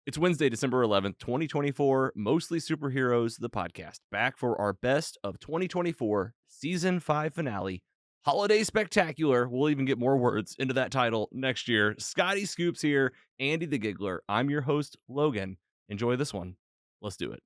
It's Wednesday, December 11th, 2024. Mostly Superheroes, the podcast. Back for our best of 2024 season 5 finale. Holiday Spectacular. We'll even get more words into that title next year. Scotty Scoop's here. Andy the Giggler. I'm your host, Logan. Enjoy this one. Let's do it.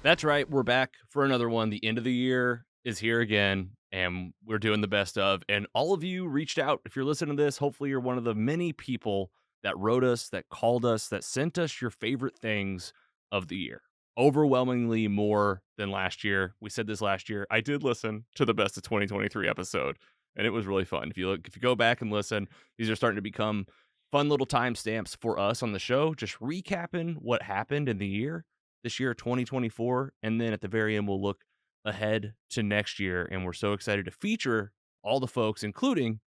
That's right. We're back for another one. The end of the year is here again, and we're doing the best of. And all of you reached out. If you're listening to this, hopefully you're one of the many people that wrote us, that called us, that sent us your favorite things of the year. Overwhelmingly more than last year. We said this last year. I did listen to the best of 2023 episode, and it was really fun. If you go back and listen, these are starting to become fun little timestamps for us on the show, just recapping what happened in the year. This year, 2024, and then at the very end, we'll look ahead to next year, and we're so excited to feature all the folks, including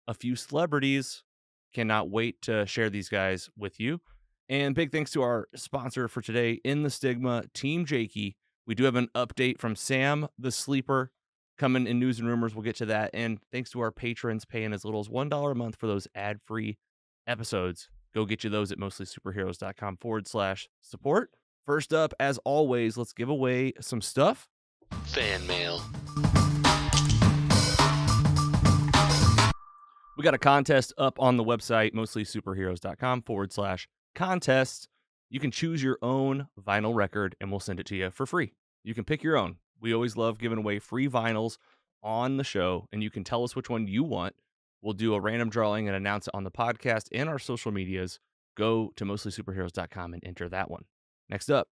a few celebrities. Cannot wait to share these guys with you. And big thanks to our sponsor for today, In the Stigma, Team Jakey. We do have an update from Sam the Sleeper coming in news and rumors. We'll get to that. And thanks to our patrons paying as little as $1 a month for those ad-free episodes. Go get you those at mostlysuperheroes.com/support. First up, as always, let's give away some stuff. Fan mail. We got a contest up on the website, mostlysuperheroes.com/contest. You can choose your own vinyl record, and we'll send it to you for free. You can pick your own. We always love giving away free vinyls on the show, and you can tell us which one you want. We'll do a random drawing and announce it on the podcast and our social medias. Go to mostlysuperheroes.com and enter that one. Next up,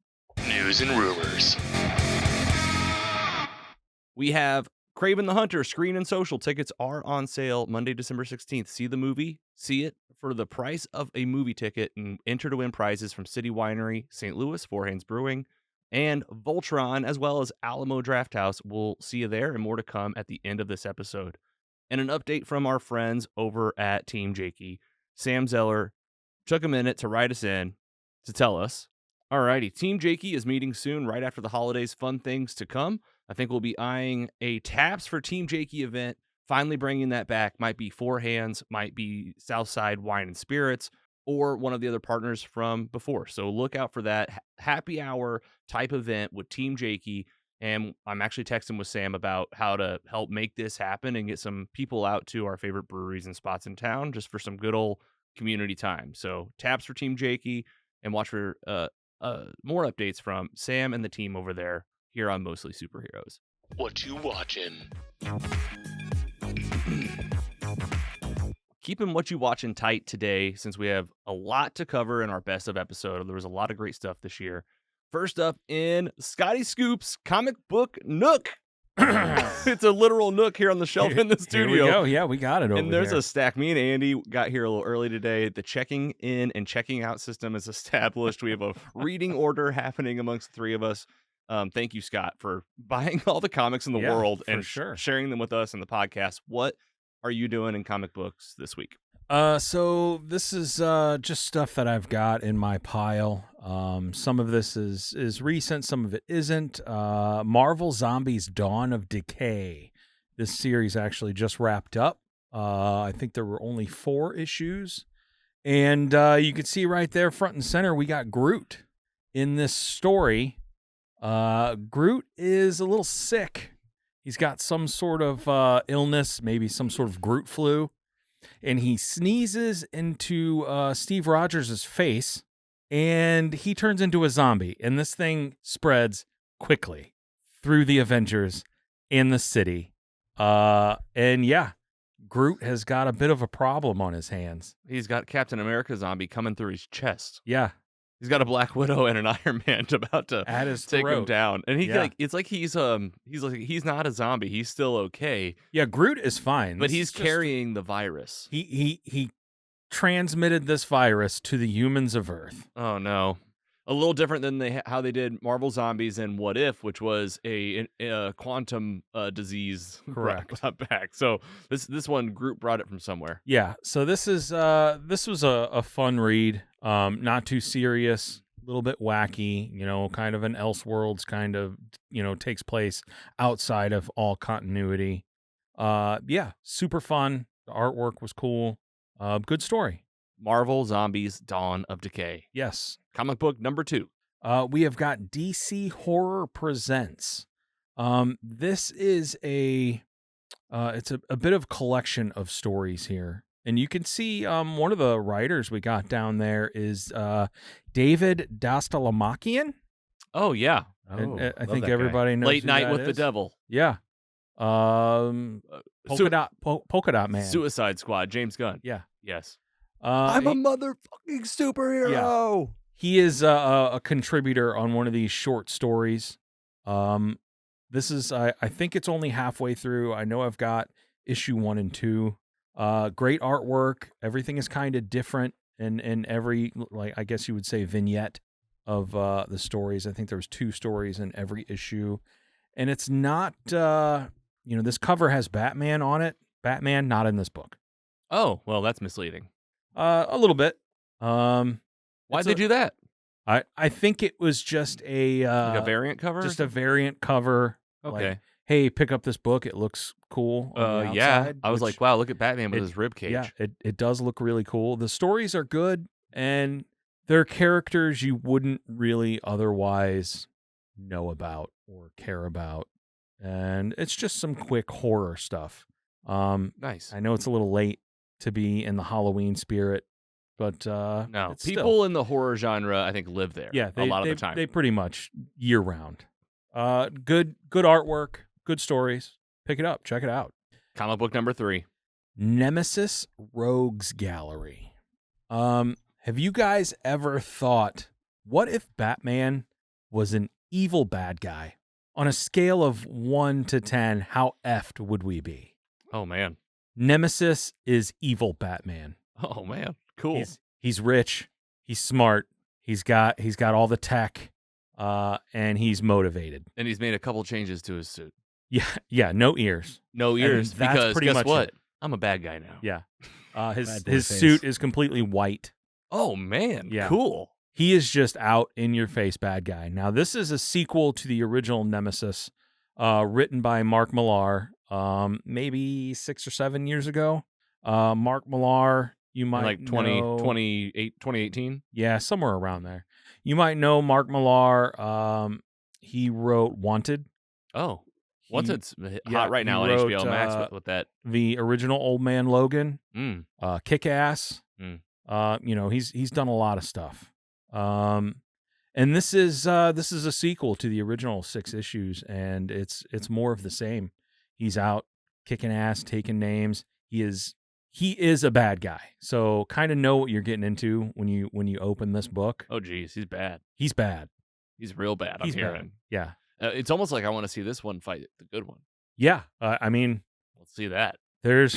News and rumors. we have Kraven the Hunter. Screen and social tickets are on sale Monday, December 16th. See the movie, see it for the price of a movie ticket, and enter to win prizes from City Winery, St. Louis, Four Hands Brewing, and Voltron, as well as Alamo Drafthouse. We'll see you there, and more to come at the end of this episode. And an update from our friends over at Team Jakey. Sam Zeller took a minute to write us in to tell us, alrighty, Team Jakey is meeting soon, right after the holidays. Fun things to come. I think we'll be eyeing a Taps for Team Jakey event, finally bringing that back. Might be Four Hands, might be Southside Wine and Spirits, or one of the other partners from before. So look out for that happy hour type event with Team Jakey. And I'm actually texting with Sam about how to help make this happen and get some people out to our favorite breweries and spots in town just for some good old community time. So Taps for Team Jakey, and watch for more updates from Sam and the team over there here on Mostly Superheroes. What you watching? Keeping what you watching tight today, since we have a lot to cover in our best of episode. There was a lot of great stuff this year. First up in Scotty Scoop's comic book nook. It's a literal nook here on the shelf in the studio. Here we go. Yeah, we got it over And there's there. a stack. Me and Andy got here a little early today. The checking in and checking out system is established. We have a reading order happening amongst the three of us. Thank you, Scott, for buying all the comics in the world and sharing them with us in the podcast. What are you doing in comic books this week? So this is just stuff that I've got in my pile. Some of this is recent, some of it isn't. Marvel Zombies Dawn of Decay. This series actually just wrapped up. I think there were only 4 issues. And you can see right there, front and center, we got Groot in this story. Groot is a little sick. He's got some sort of illness, maybe some sort of Groot flu. And he sneezes into Steve Rogers' face, and he turns into a zombie. And this thing spreads quickly through the Avengers and the city. And yeah, Groot has got a bit of a problem on his hands. He's got Captain America zombie coming through his chest. Yeah. He's got a Black Widow and an Iron Man about to At his take throat. him down. And Yeah. it's like he's not a zombie. He's still okay. Yeah, Groot is fine. But This he's is just- carrying the virus. He transmitted this virus to the humans of Earth. Oh no. A little different than how they did Marvel Zombies and What If, which was a quantum disease Correct. brought back. So this one group brought it from somewhere. Yeah. So this was a fun read. Not too serious, a little bit wacky. Kind of an Elseworlds kind of takes place outside of all continuity. Yeah, super fun. The artwork was cool. Good story. Marvel Zombies: Dawn of Decay. Yes. Comic book number 2. We have got DC Horror Presents. This is it's a bit of collection of stories here. And you can see one of the writers we got down there is David Dastalamakian. Oh, yeah. And I think everybody knows Late who Night that with the is. Devil. Yeah. Polka Dot Man. Suicide Squad, James Gunn. Yeah. Yes. I'm a motherfucking superhero. He is a contributor on one of these short stories. This is, I think it's only halfway through. I know I've got issue 1 and 2. Great artwork. Everything is kind of different in every, like, I guess you would say, vignette of the stories. I think there was 2 stories in every issue. And it's not, this cover has Batman on it. Batman, not in this book. Oh, well, that's misleading. A little bit. Why'd they do that? I think it was just a Like a variant cover? just a variant cover. Okay. Like, hey, pick up this book. It looks cool. On the yeah. outside, I was which- like, wow, look at Batman with his rib cage. yeah, it does look really cool. The stories are good, and they're characters you wouldn't really otherwise know about or care about. And it's just some quick horror stuff. Nice. I know it's a little late to be in the Halloween spirit, but No, it's people still, in the horror genre, I think, live there. yeah, a lot of the time. they pretty much year round. Good artwork, good stories. Pick it up, check it out. Comic book number 3. Nemesis Rogues Gallery. Have you guys ever thought, what if Batman was an evil bad guy? On a scale of 1 to 10, how effed would we be? Oh man. Nemesis is evil Batman. Oh man. Cool. He's rich, he's smart, he's got all the tech, and he's motivated. And he's made a couple changes to his suit. Yeah, no ears. No ears, that's because pretty guess much what? it. I'm a bad guy now. Yeah. His Bad boy his face. suit is completely white. Oh man. Yeah. Cool. He is just out in your face bad guy. Now, this is a sequel to the original Nemesis, written by Mark Millar, maybe 6 or 7 years ago. Mark Millar, you might Like know, 2018. yeah, somewhere around there. You might know Mark Millar. He wrote Wanted. Oh. He- Wanted's yeah, hot right he now on wrote, HBO Max with that. the original Old Man Logan, Mm. Kick-Ass. Mm. He's done a lot of stuff. And this is a sequel to the original 6 issues, and it's more of the same. He's out kicking ass, taking names. He is a bad guy. So kind of know what you're getting into when you open this book. Oh geez, he's bad. He's bad. He's real bad. I'm He's bad. hearing. Yeah. It's almost like I want to see this one fight the good one. Yeah. I mean, Let's see that. there's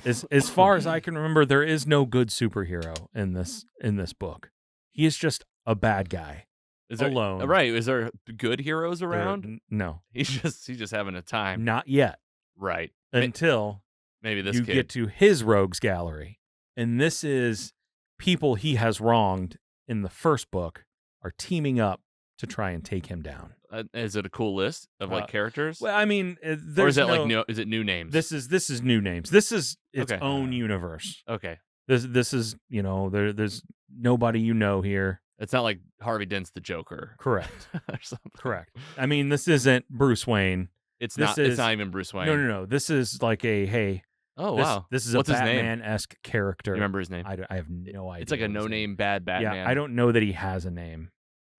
as far as I can remember, there is no good superhero in this book. He is just a bad guy. Is there Alone. Right? Is there good heroes There- around? no, He's just having a time. not yet. Right. Until Maybe this you kid. get to his rogues gallery, and this is people he has wronged in the first book are teaming up to try and take him down. Is it a cool list of like characters? Well, I mean, or there's is it no, like new? Is it new names? This is new names. This is its Okay. own universe. Okay. This is there's nobody here. It's not like Harvey Dent's the Joker. Correct. or something. Correct. I mean, this isn't Bruce Wayne. It's This not. is- It's not even Bruce Wayne. No. This is like hey. Oh this, wow. This is What's a his name? Batman-esque character. You remember his name? I have no idea. It's like a what his name no-name bad Batman. Yeah, I don't know that he has a name,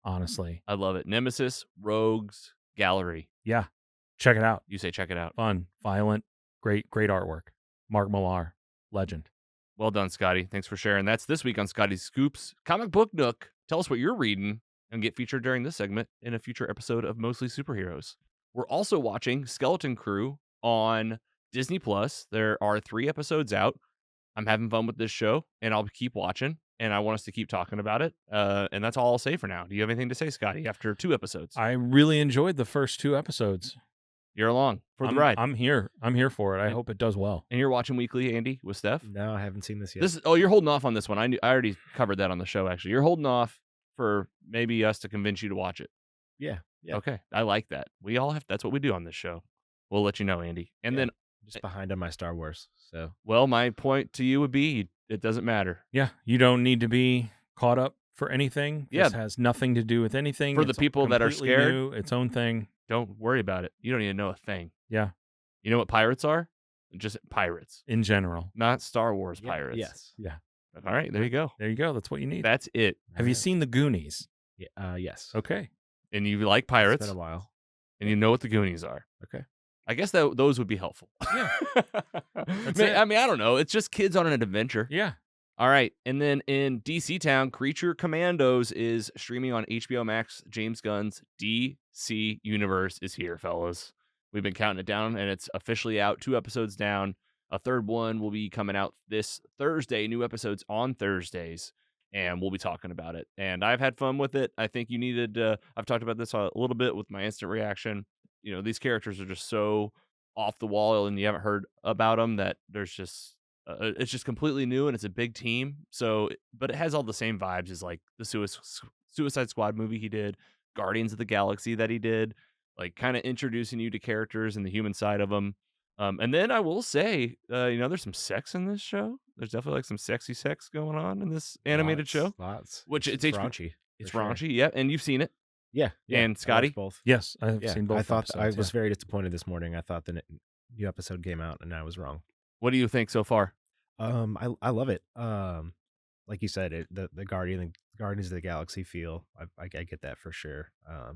honestly. I love it. Nemesis Rogues Gallery. Yeah, check it out. You say check it out. Fun, violent, great artwork. Mark Millar, legend. Well done, Scotty. Thanks for sharing. That's this week on Scotty Scoops Comic Book Nook. Tell us what you're reading and get featured during this segment in a future episode of Mostly Superheroes. We're also watching Skeleton Crew on Disney Plus. There are 3 episodes out. I'm having fun with this show, and I'll keep watching. and I want us to keep talking about it. And that's all I'll say for now. Do you have anything to say, Scotty, after 2 episodes? I really enjoyed the first 2 episodes. You're along for the I'm, ride. I'm here. I'm here for it. I hope it does well. And you're watching weekly, Andy, with Steph? No, I haven't seen this yet. You're holding off on this one. I already covered that on the show, actually. You're holding off for maybe us to convince you to watch it. Yeah. Okay. I like that. We all have, that's what we do on this show. We'll let you know, Andy. And then, just behind on my Star Wars. So, well, my point to you would be it doesn't matter. Yeah, you don't need to be caught up for anything. Yeah. This has nothing to do with anything. For the It's people that are completely scared. new, its own thing. Don't worry about it. You don't even know a thing. Yeah, You know what pirates are? Just pirates, in general. not Star Wars yeah, pirates. Yes. Yeah, All right, there you go. there you go. That's what you need. That's it. Have you seen the Goonies? Yeah. Yes. Okay. And you like It's pirates, been a while. and you know what the Goonies are. Okay. I guess those would be helpful. Yeah. I mean, I don't know. It's just kids on an adventure. Yeah. All right. And then in DC Town, Creature Commandos is streaming on HBO Max. James Gunn's DC universe is here, fellas. We've been counting it down, and it's officially out. 2 episodes down. A third one will be coming out this Thursday. New episodes on Thursdays, and we'll be talking about it. And I've had fun with it. I think you needed I've talked about this a little bit with my instant reaction. You know, these characters are just so off the wall, and you haven't heard about them, that there's just it's just completely new, and it's a big team. So, but it has all the same vibes as like the Suicide Squad movie he did, Guardians of the Galaxy that he did, like kind of introducing you to characters and the human side of them. And then I will say, there's some sex in this show. There's definitely like some sexy sex going on in this animated show. Lots. Which it's raunchy. It's for sure. raunchy, yeah. And you've seen it. Yeah. And I watched Scotty? both. Yes, I've Yeah. seen both. I thought I episodes, was very disappointed this morning. I thought the new episode came out, and I was wrong. What do you think so far? I love it. Like you said, the Guardians of the Galaxy feel. I get that for sure. I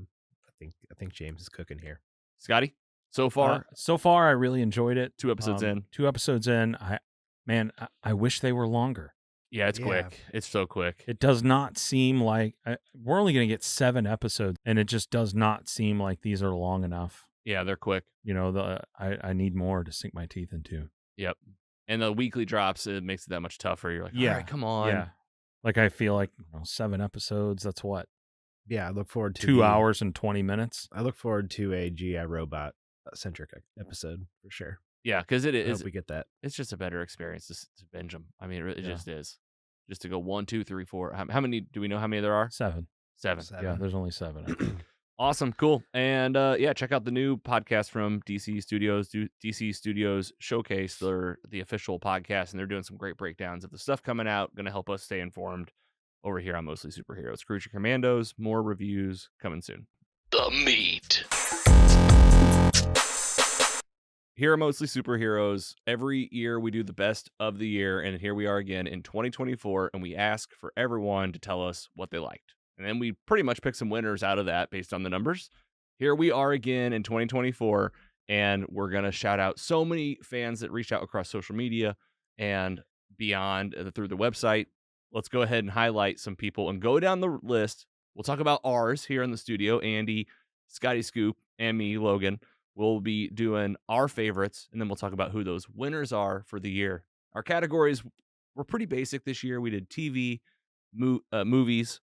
think James is cooking here. Scotty? So far, So far, I really enjoyed it. 2 episodes in. 2 episodes in. I wish they were longer. Yeah, it's Yeah. quick. It's so quick. It does not seem like we're only going to get 7 episodes, and it just does not seem like these are long enough. Yeah, they're quick. You know, I need more to sink my teeth into. Yep. And the weekly drops, it makes it that much tougher. You're like, Yeah. all right, come on. Yeah, like I feel like 7 episodes. That's what, Yeah, I look forward to 2 hours and 20 minutes. I look forward to a GI Robot centric episode for sure. Yeah, because it I is. hope we get that. It's just a better experience to binge them. I mean, it Yeah. just is. Just to go 1, 2, 3, 4. How many? Do we know how many there are? 7. 7. Yeah, there's only 7. I think. Awesome, cool, and check out the new podcast from DC Studios. DC Studios Showcase, they're the official podcast, and they're doing some great breakdowns of the stuff coming out. Going to help us stay informed over here on Mostly Superheroes. Creature Commandos, more reviews coming soon. The meat. Here are Mostly Superheroes. Every year we do the best of the year, and here we are again in 2024, and we ask for everyone to tell us what they liked. And then we pretty much pick some winners out of that based on the numbers. Here we are again in 2024, and we're going to shout out so many fans that reached out across social media and beyond through the website. Let's go ahead and highlight some people and go down the list. We'll talk about ours here in the studio. Andy, Scotty Scoop, and me, Logan. We'll be doing our favorites, and then we'll talk about who those winners are for the year. Our categories were pretty basic this year. We did TV, movies,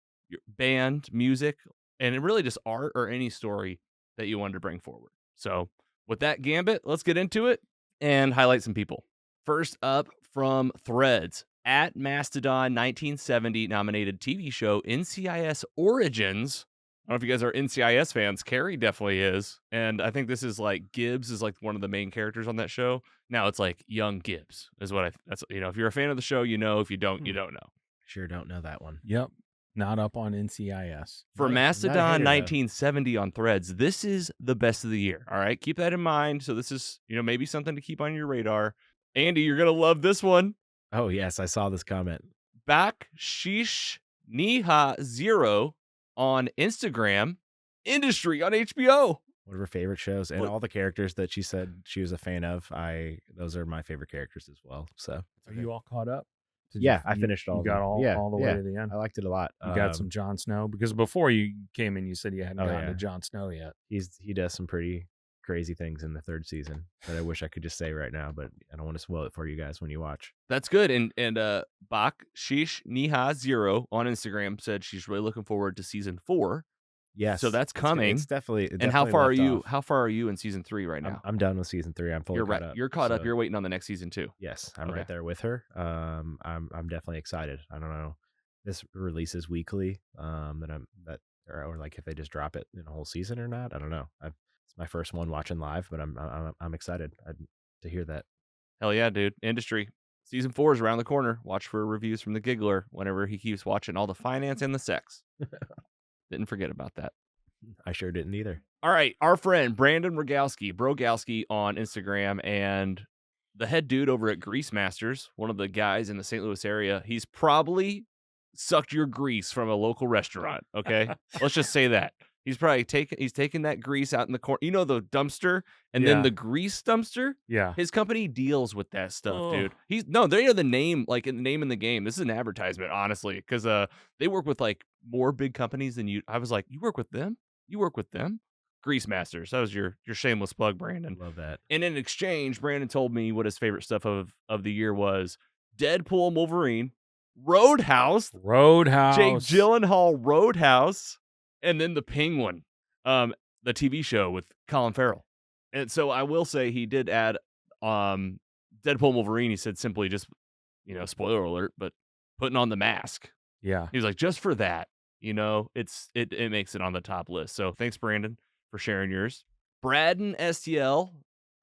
band, music, and it really just art or any story that you wanted to bring forward. So with that gambit, let's get into it and highlight some people. First up from Threads, at Mastodon 1970 nominated TV show NCIS Origins. I don't know if you guys are NCIS fans. Carrie definitely is. And I think this is like Gibbs is like one of the main characters on that show. Now it's like young Gibbs is what that's, if you're a fan of the show, you know, if you don't, you don't know. Sure don't know that one. Yep, not up on NCIS. For Not a Mastodon hater, though. 1970 on Threads, this is the best of the year. All right. Keep that in mind. So this is, maybe something to keep on your radar. Andy, you're going to love this one. Oh yes, I saw this comment. Back Shish Niha Zero on Instagram, Industry on HBO. One of her favorite shows, and What- all the characters that she said she was a fan of. Those are my favorite characters as well. So Are you all caught up? Did yeah, you- I finished all. You of got them. all, yeah, all the yeah. way to the end. I liked it a lot. You got some Jon Snow, because before you came in, you said you hadn't Oh, gotten yeah. to Jon Snow yet. He does some pretty crazy things in the third season that I wish I could just say right now, but I don't want to spoil it for you guys when you watch. That's good. And Bak Shish Niha 0 on Instagram said she's really looking forward to season 4. Yes, So that's coming. It's definitely. And how far are left you? off. How far are you in season 3 right now? I'm done with season 3. I'm fully caught up. You're caught up. so- You're waiting on the next season too. Yes, I'm Okay. right there with her. I'm definitely excited. I don't know. This releases weekly. Or like if they just drop it in a whole season or not. I don't know. It's my first one watching live, but I'm excited to hear that. Hell yeah, dude. Industry. Season 4 is around the corner. Watch for reviews from the Giggler whenever he keeps watching all the finance and the sex. Didn't forget about that. I sure didn't either. All right, our friend Brandon Brogowski on Instagram, and the head dude over at Grease Masters, one of the guys in the St. Louis area, he's probably sucked your grease from a local restaurant, okay? Let's just say that. He's probably taken that grease out in the corner. You know, the dumpster and then Yeah. the grease dumpster? Yeah. His company deals with that stuff, Oh. dude. They know the name, like in the name in the game. This is an advertisement, honestly, because they work with like more big companies than you. I was like, you work with them? You work with them? Grease Masters. That was your shameless plug, Brandon. Love that. And in exchange, Brandon told me what his favorite stuff of the year was: Deadpool and Wolverine, Roadhouse, Jake Gyllenhaal, Roadhouse, and then The Penguin, the TV show with Colin Farrell. And so I will say he did add Deadpool and Wolverine. He said simply just, spoiler alert, but putting on the mask. Yeah. He was like, just for that, it makes it on the top list. So thanks, Brandon, for sharing yours. Braden STL,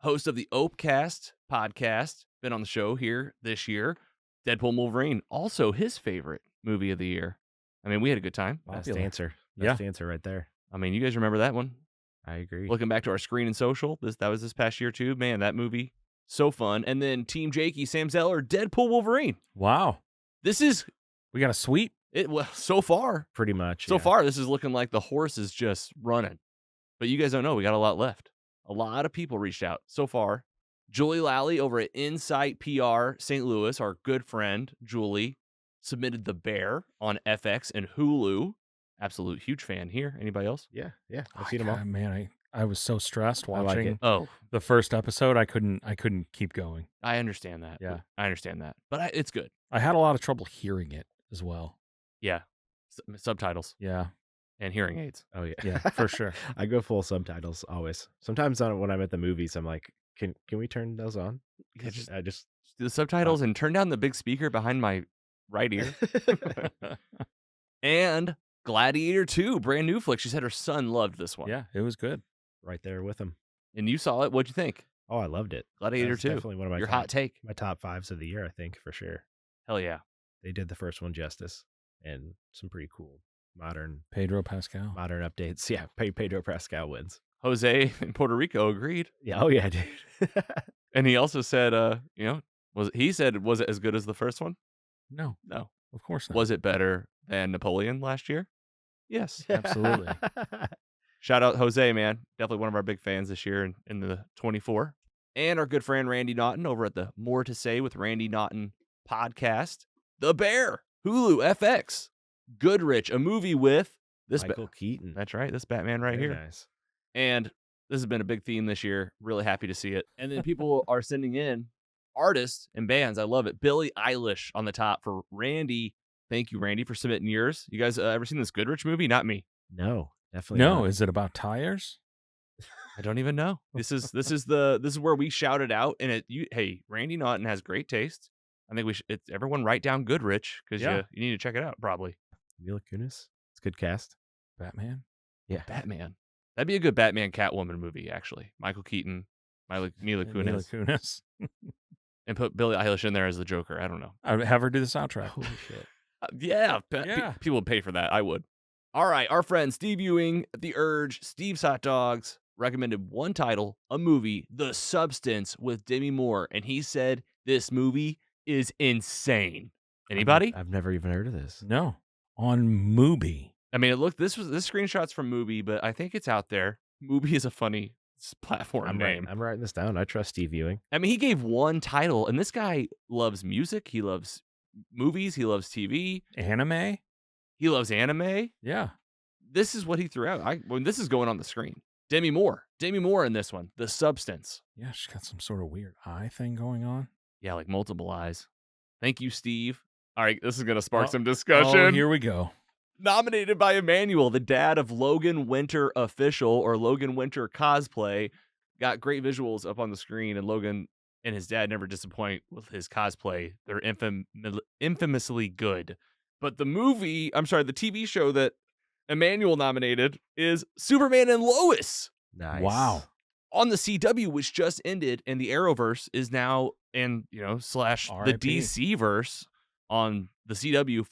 host of the Opecast podcast, been on the show here this year. Deadpool and Wolverine, also his favorite movie of the year. I mean, we had a good time. Best Popular. answer. Best answer right there. I mean, you guys remember that one? I agree. Looking back to our Screen and Social, that was this past year too. Man, that movie, so fun. And then Team Jakey, Sam Zeller, Deadpool, Wolverine. Wow. This is We got a sweep. it. Well, so far, Pretty much. so yeah. far, this is looking like the horse is just running. But you guys don't know, we got a lot left. A lot of people reached out so far. Julie Lally over at Insight PR St. Louis, our good friend Julie, submitted The Bear on FX and Hulu. Absolute huge fan here. Anybody else? Yeah. I've Oh, seen them all. God, man, I was so stressed I like watching it. Oh, the first episode. I couldn't keep going. I understand that. Yeah. I understand that. But it's good. I had a lot of trouble hearing it as well. Yeah. Subtitles Yeah. and hearing aids. Oh yeah. Yeah, for sure. I go full subtitles always. Sometimes when I'm at the movies, I'm like, can we turn those on? Yeah, just I just do the subtitles and turn down the big speaker behind my right ear. And Gladiator 2, brand new flick. She said her son loved this one. Yeah, it was good. right there with them. And you saw it. What'd you think? Oh, I loved it. Gladiator That's 2. definitely one of my Your top, hot take. my top 5s of the year, I think, for sure. Hell yeah. They did the first one justice, and some pretty cool modern Pedro Pascal. updates. Yeah, Pedro Pascal wins. Jose in Puerto Rico agreed. Yeah. Oh yeah, dude. And he also said, was it as good as the first one? No, No. of course not. Was it better than Napoleon last year? Yes. Absolutely. Shout out Jose, man. Definitely one of our big fans this year in the 24. And our good friend Randy Naughton over at the More to Say with Randy Naughton podcast. The Bear, Hulu, FX, Goodrich, a movie with this. Michael Keaton. That's right. This Batman right Very here. Nice. And this has been a big theme this year. Really happy to see it. And then people are sending in artists and bands. I love it. Billie Eilish on the top for Randy. Thank you, Randy, for submitting yours. You guys ever seen this Goodrich movie? Not me. No, definitely. No, not. is it about tires? I don't even know. This is where we shouted out. And hey, Randy Naughton has great taste. I think everyone write down Goodrich because Yeah. you need to check it out. Probably Mila Kunis? It's a good cast. Batman? Yeah. Batman. That'd be a good Batman Catwoman movie, actually. Michael Keaton, Mila Mila Kunis, Kunis. and put Billie Eilish in there as the Joker. I don't know. I would have her do the soundtrack. Holy shit. Yeah, Yeah. people would pay for that. I would. All right, our friend Steve Ewing at The Urge, Steve's Hot Dogs, recommended one title, a movie, The Substance with Demi Moore, and he said this movie is insane. Anybody? I've never even heard of this. No, on Mubi. I mean, this screenshot's from Mubi, but I think it's out there. Mubi is a funny platform name. I'm writing this down. I trust Steve Ewing. I mean, he gave one title, and this guy loves music. He loves movies. He loves TV. Anime? He loves anime. Yeah. This is what he threw out. This is going on the screen. Demi Moore in this one. The Substance. Yeah, she's got some sort of weird eye thing going on. Yeah, like multiple eyes. Thank you, Steve. All right, this is going to spark Oh, some discussion. Oh, here we go. Nominated by Emmanuel, the dad of Logan Winter Official or Logan Winter Cosplay. Got great visuals up on the screen, and Logan and his dad never disappoint with his cosplay. They're infamously good. But the TV show that Emmanuel nominated is Superman and Lois. Nice. Wow. On the CW, which just ended, and the Arrowverse is now, and / the RIP. DC verse on the CW,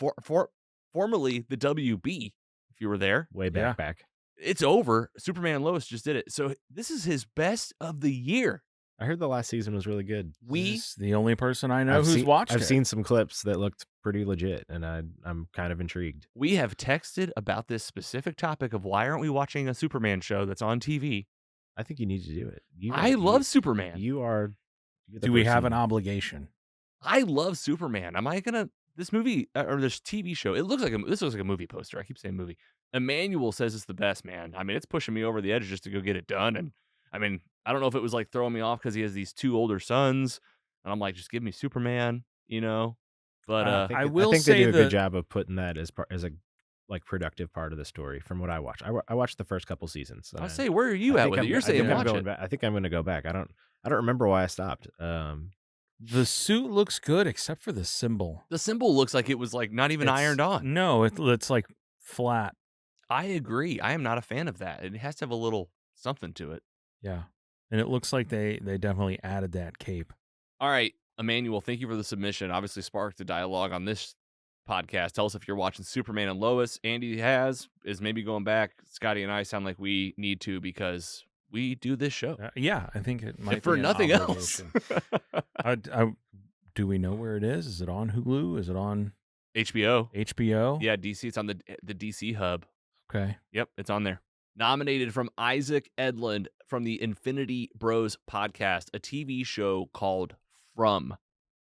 formerly the WB. If you were there, Way back. it's over. Superman and Lois just did it, so this is his best of the year. I heard the last season was really good. This is the only person I know who's watched it. I've seen some clips that looked pretty legit, and I'm kind of intrigued. We have texted about this specific topic of why aren't we watching a Superman show that's on TV? I think you need to do it. I love Superman. you're the Do we have an person- obligation? I love Superman. Am I gonna this movie or this TV show? This looks like a movie poster. I keep saying movie. Emmanuel says it's the best, man. I mean, it's pushing me over the edge just to go get it done. And I mean, I don't know if it was like throwing me off because he has these 2 older sons, and I'm like, just give me Superman, But I I will think say they do a that- good job of putting that as a like productive part of the story. From what I watched, I watched the first couple seasons. I say, where are you at with it? You're saying watch it. I think I'm going to go back. I don't remember why I stopped. The suit looks good except for the symbol. The symbol looks like it was like not even ironed on. No, it's like flat. I agree. I am not a fan of that. It has to have a little something to it. Yeah. And it looks like they definitely added that cape. All right, Emmanuel, thank you for the submission. Obviously sparked a dialogue on this podcast. Tell us if you're watching Superman and Lois. Andy is maybe going back. Scotty and I sound like we need to because we do this show. Yeah, I think it might If for be an nothing else. obligation. Do we know where it is? Is it on Hulu? Is it on HBO. HBO? Yeah, DC. It's on the DC hub. Okay. Yep, it's on there. Nominated from Isaac Edlund from the Infinity Bros podcast, a TV show called From.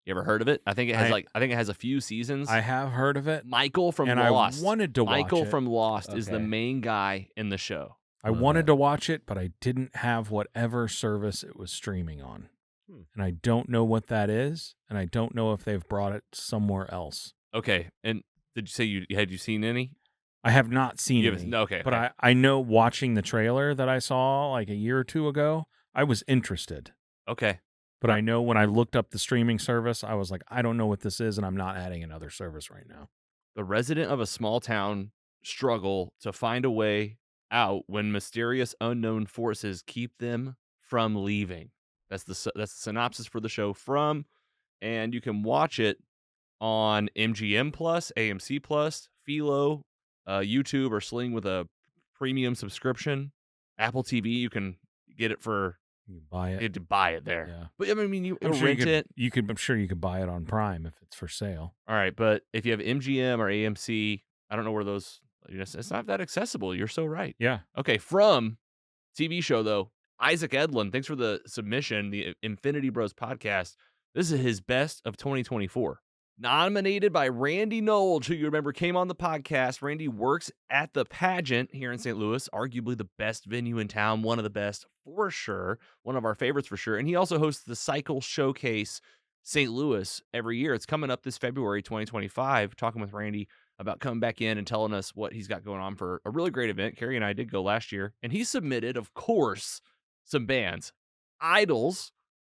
You ever heard of it? I think it has a few seasons. I have heard of it. Michael from and Lost. I wanted to watch Michael it. from Lost is the Okay. main guy in the show. I wanted to watch it, but I didn't have whatever service it was streaming on. And I don't know what that is, and I don't know if they've brought it somewhere else. Okay, and did you say had you seen any? I have not seen You it. haven't- okay, But okay. I know watching the trailer that I saw like a year or two ago, I was interested. Okay. But I know when I looked up the streaming service, I was like, I don't know what this is, and I'm not adding another service right now. The resident of a small town struggle to find a way out when mysterious unknown forces keep them from leaving. That's the synopsis for the show From, and you can watch it on MGM Plus, AMC Plus, Philo, YouTube, or Sling with a premium subscription. Apple TV, you can get it for You can buy you it. had to buy it there. Yeah. But I mean, you I'm sure rent it. I'm sure you could buy it on Prime if it's for sale. All right, but if you have MGM or AMC, I don't know where those. It's not that accessible. You're so right. Yeah. Okay, From TV show though, Isaac Edlund. Thanks for the submission. The Infinity Bros podcast. This is his best of 2024. Nominated by Randy Knowles, who you remember came on the podcast. Randy works at the Pageant here in St. Louis, arguably the best venue in town, one of the best for sure, one of our favorites for sure. And he also hosts the Cycle Showcase St. Louis every year. It's coming up this February 2025. Talking with Randy about coming back in and telling us what he's got going on for a really great event. Carrie and I did go last year, and he submitted, of course, some bands. Idols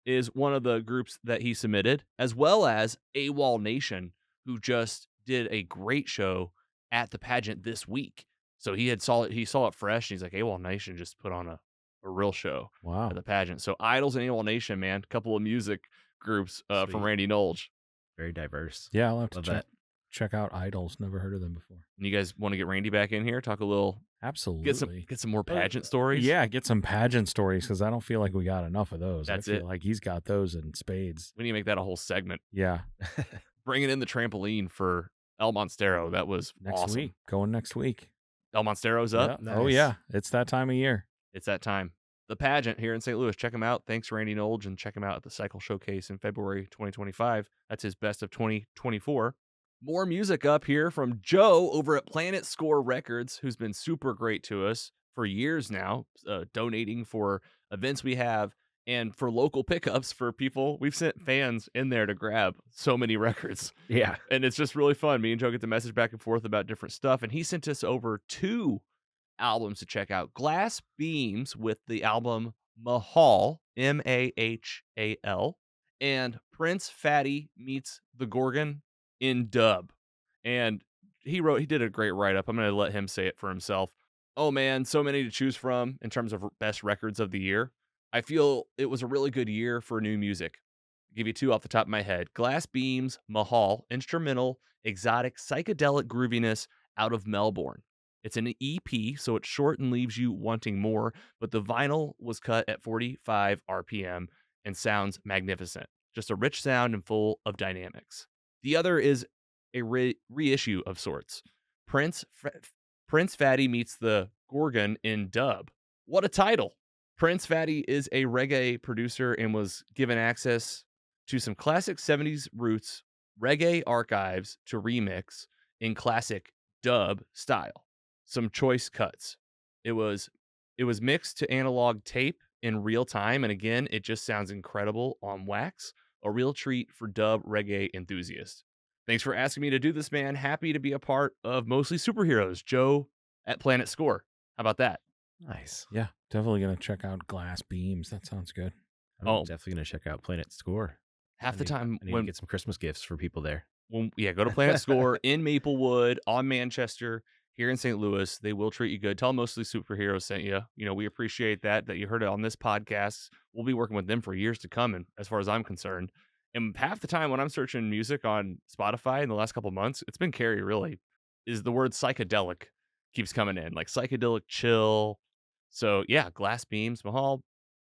is one of the groups that he submitted, as well as AWOL Nation, who just did a great show at the Pageant this week. So he saw it fresh, and he's like, AWOL Nation just put on a real show Wow. at the Pageant. So Idols and AWOL Nation, man, a couple of music groups from Sweet. Randy Knowles. Very diverse. Yeah, I'll have to Love check out Idols. Never heard of them before. And you guys want to get Randy back in here, talk a little, Absolutely. get some more pageant stories? Yeah, get some pageant stories because I don't feel like we got enough of those. That's I feel it. like he's got those in spades. We need to make that a whole segment. Yeah. Bringing in the trampoline for El Monstero. That was Next awesome. week. Going next week. El Monstero's up. Yeah. Oh, Nice. yeah. It's that time of year. It's that time. The Pageant here in St. Louis. Check him out. Thanks, Randy Knowles, and check him out at the Cycle Showcase in February 2025. That's his best of 2024. More music up here from Joe over at Planet Score Records, who's been super great to us. for years now, donating for events we have and for local pickups for people. We've sent fans in there to grab so many records. Yeah. And it's just really fun. Me and Joe get to message back and forth about different stuff. And he sent us over 2 albums to check out. Glass Beams with the album Mahal, Mahal, and Prince Fatty Meets the Gorgon in dub. And he did a great write-up. I'm going to let him say it for himself. Oh man, so many to choose from in terms of best records of the year. I feel it was a really good year for new music. I'll give you 2 off the top of my head. Glass Beams, Mahal, instrumental, exotic, psychedelic grooviness out of Melbourne. It's an EP, so it's short and leaves you wanting more, but the vinyl was cut at 45 RPM and sounds magnificent. Just a rich sound and full of dynamics. The other is a reissue of sorts. Prince Fatty Meets the Gorgon in dub. What a title! Prince Fatty is a reggae producer and was given access to some classic 70s roots reggae archives to remix in classic dub style. Some choice cuts. It was mixed to analog tape in real time, and again, it just sounds incredible on wax. A real treat for dub reggae enthusiasts. Thanks for asking me to do this, man. Happy to be a part of Mostly Superheroes. Joe at Planet Score. How about that? Nice. Yeah, definitely gonna check out Glass Beams. That sounds good. I'm definitely going to check out Planet Score. Half the time I need to get some Christmas gifts for people there. Go to Planet Score in Maplewood on Manchester here in St. Louis. They will treat you good. Tell them Mostly Superheroes sent you. You know, we appreciate that you heard it on this podcast. We'll be working with them for years to come, and as far as I'm concerned. And half the time when I'm searching music on Spotify in the last couple of months, it's been Carrie, really, is the word psychedelic keeps coming in, like psychedelic chill. So yeah, Glass Beams, Mahal,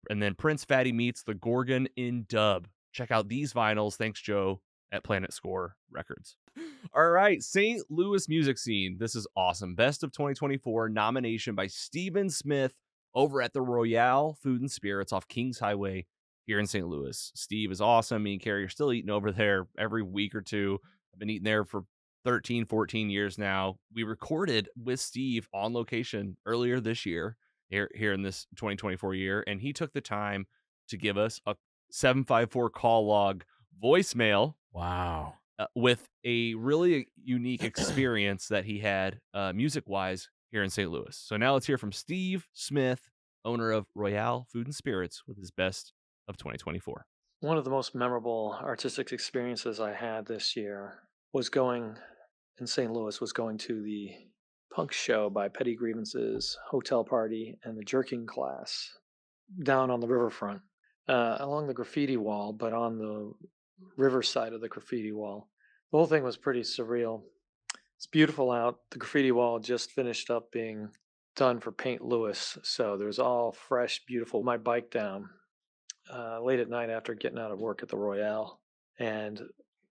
and then Prince Fatty Meets the Gorgon in dub. Check out these vinyls. Thanks, Joe, at Planet Score Records. All right, St. Louis music scene. This is awesome. Best of 2024 nomination by Stephen Smith over at the Royale Food and Spirits off Kings Highway here in St. Louis. Steve is awesome. Me and Carrie are still eating over there every week or two. I've been eating there for 13, 14 years now. We recorded with Steve on location earlier this year, here in this 2024 year, and he took the time to give us a 754 call log voicemail. Wow. With a really unique experience that he had music-wise here in St. Louis. So now let's hear from Steve Smith, owner of Royale Food and Spirits, with his best of 2024. One of the most memorable artistic experiences I had this year was going to the punk show by Petty Grievances, Hotel Party, and the Jerking Class down on the riverfront, along the graffiti wall, but on the river side of the graffiti wall. The whole thing was pretty surreal. It's beautiful out. The graffiti wall just finished up being done for Paint Louis, so there's all fresh, beautiful. My bike down late at night after getting out of work at the Royale, and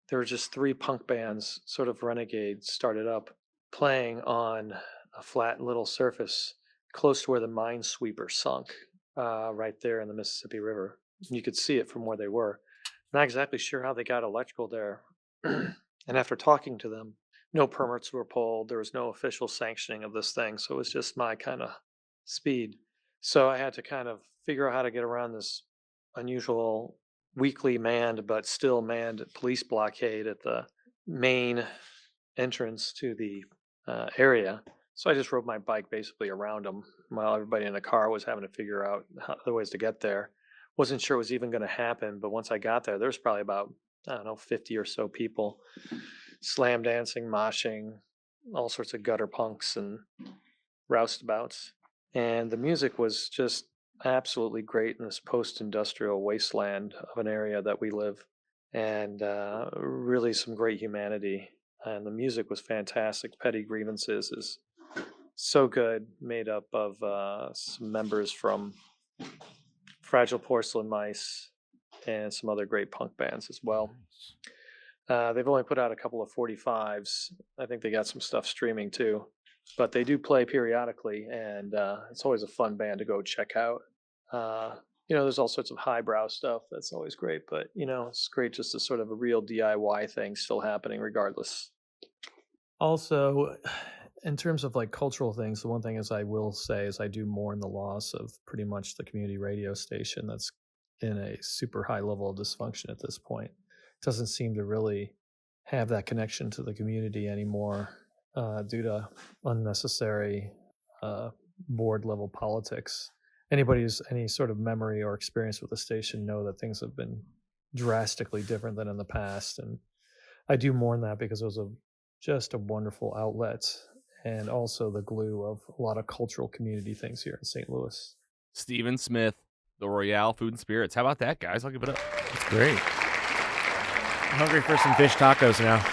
there were just 3 punk bands, sort of renegades, started up playing on a flat little surface close to where the minesweeper sunk, right there in the Mississippi River. You could see it from where they were. Not exactly sure how they got electrical there. And after talking to them, no permits were pulled. There was no official sanctioning of this thing. So it was just my kind of speed. So I had to kind of figure out how to get around this unusual weakly manned but still manned police blockade at the main entrance to the area. So I just rode my bike basically around them while everybody in the car was having to figure out other ways to get there. Wasn't sure it was even going to happen, but once I got there, there was probably about, 50 or so people slam dancing, moshing, all sorts of gutter punks and roustabouts. And the music was just absolutely great in this post-industrial wasteland of an area that we live, and really some great humanity. And the music was fantastic. Petty Grievances is so good, made up of some members from Fragile Porcelain Mice and some other great punk bands as well. They've only put out a couple of 45s. I think they got some stuff streaming too, but they do play periodically, and it's always a fun band to go check out. There's all sorts of highbrow stuff that's always great, but it's great just as sort of a real DIY thing still happening regardless. Also, in terms of like cultural things, the one thing is I will say is I do mourn the loss of pretty much the community radio station that's in a super high level of dysfunction at this point. Doesn't seem to really have that connection to the community anymore due to unnecessary board level politics. Anybody who's any sort of memory or experience with the station know that things have been drastically different than in the past, and I do mourn that because it was just a wonderful outlet and also the glue of a lot of cultural community things here in St. Louis. Stephen Smith, the Royale Food and Spirits. How about that, guys? I'll give it up. It's great. I'm hungry for some fish tacos now.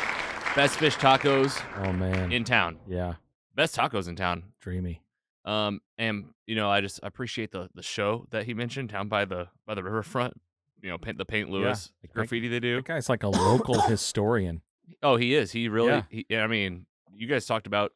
Best fish tacos Oh man. in town. Yeah. Best tacos in town. Dreamy. And I just appreciate the show that he mentioned down by the riverfront. The Paint Lewis graffiti they do. That guy's like a local historian. Oh, he is. He really. Yeah. I mean, you guys talked about.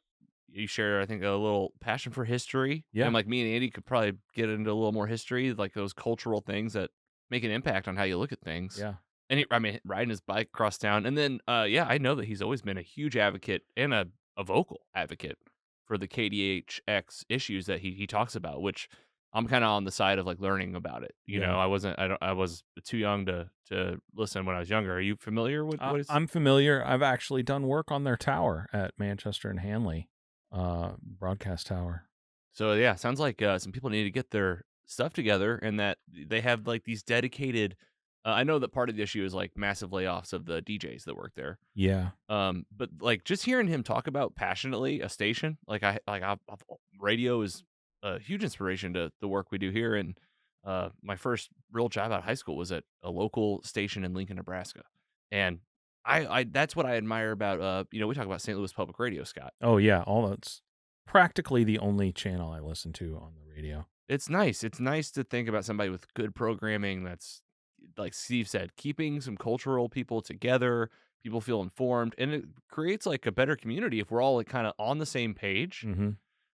You share, I think, a little passion for history. Yeah. And like me and Andy could probably get into a little more history, like those cultural things that make an impact on how you look at things. Yeah. And riding his bike across town. And then, I know that he's always been a huge advocate and a vocal advocate for the KDHX issues that he talks about, which I'm kind of on the side of like learning about it. I was too young to listen when I was younger. Are you familiar with what I'm familiar. I've actually done work on their tower at Manchester and Hanley, broadcast tower. So yeah, sounds like some people need to get their stuff together, and that they have like these dedicated. I know that part of the issue is like massive layoffs of the DJs that work there. Yeah. But like just hearing him talk about passionately a station, radio is a huge inspiration to the work we do here. And my first real job out of high school was at a local station in Lincoln, Nebraska, and I that's what I admire about we talk about St. Louis Public Radio, Scott. Oh yeah. All that's practically the only channel I listen to on the radio. It's nice. It's nice to think about somebody with good programming that's, like Steve said, keeping some cultural people together. People feel informed, and it creates like a better community if we're all like kind of on the same page. Mm-hmm.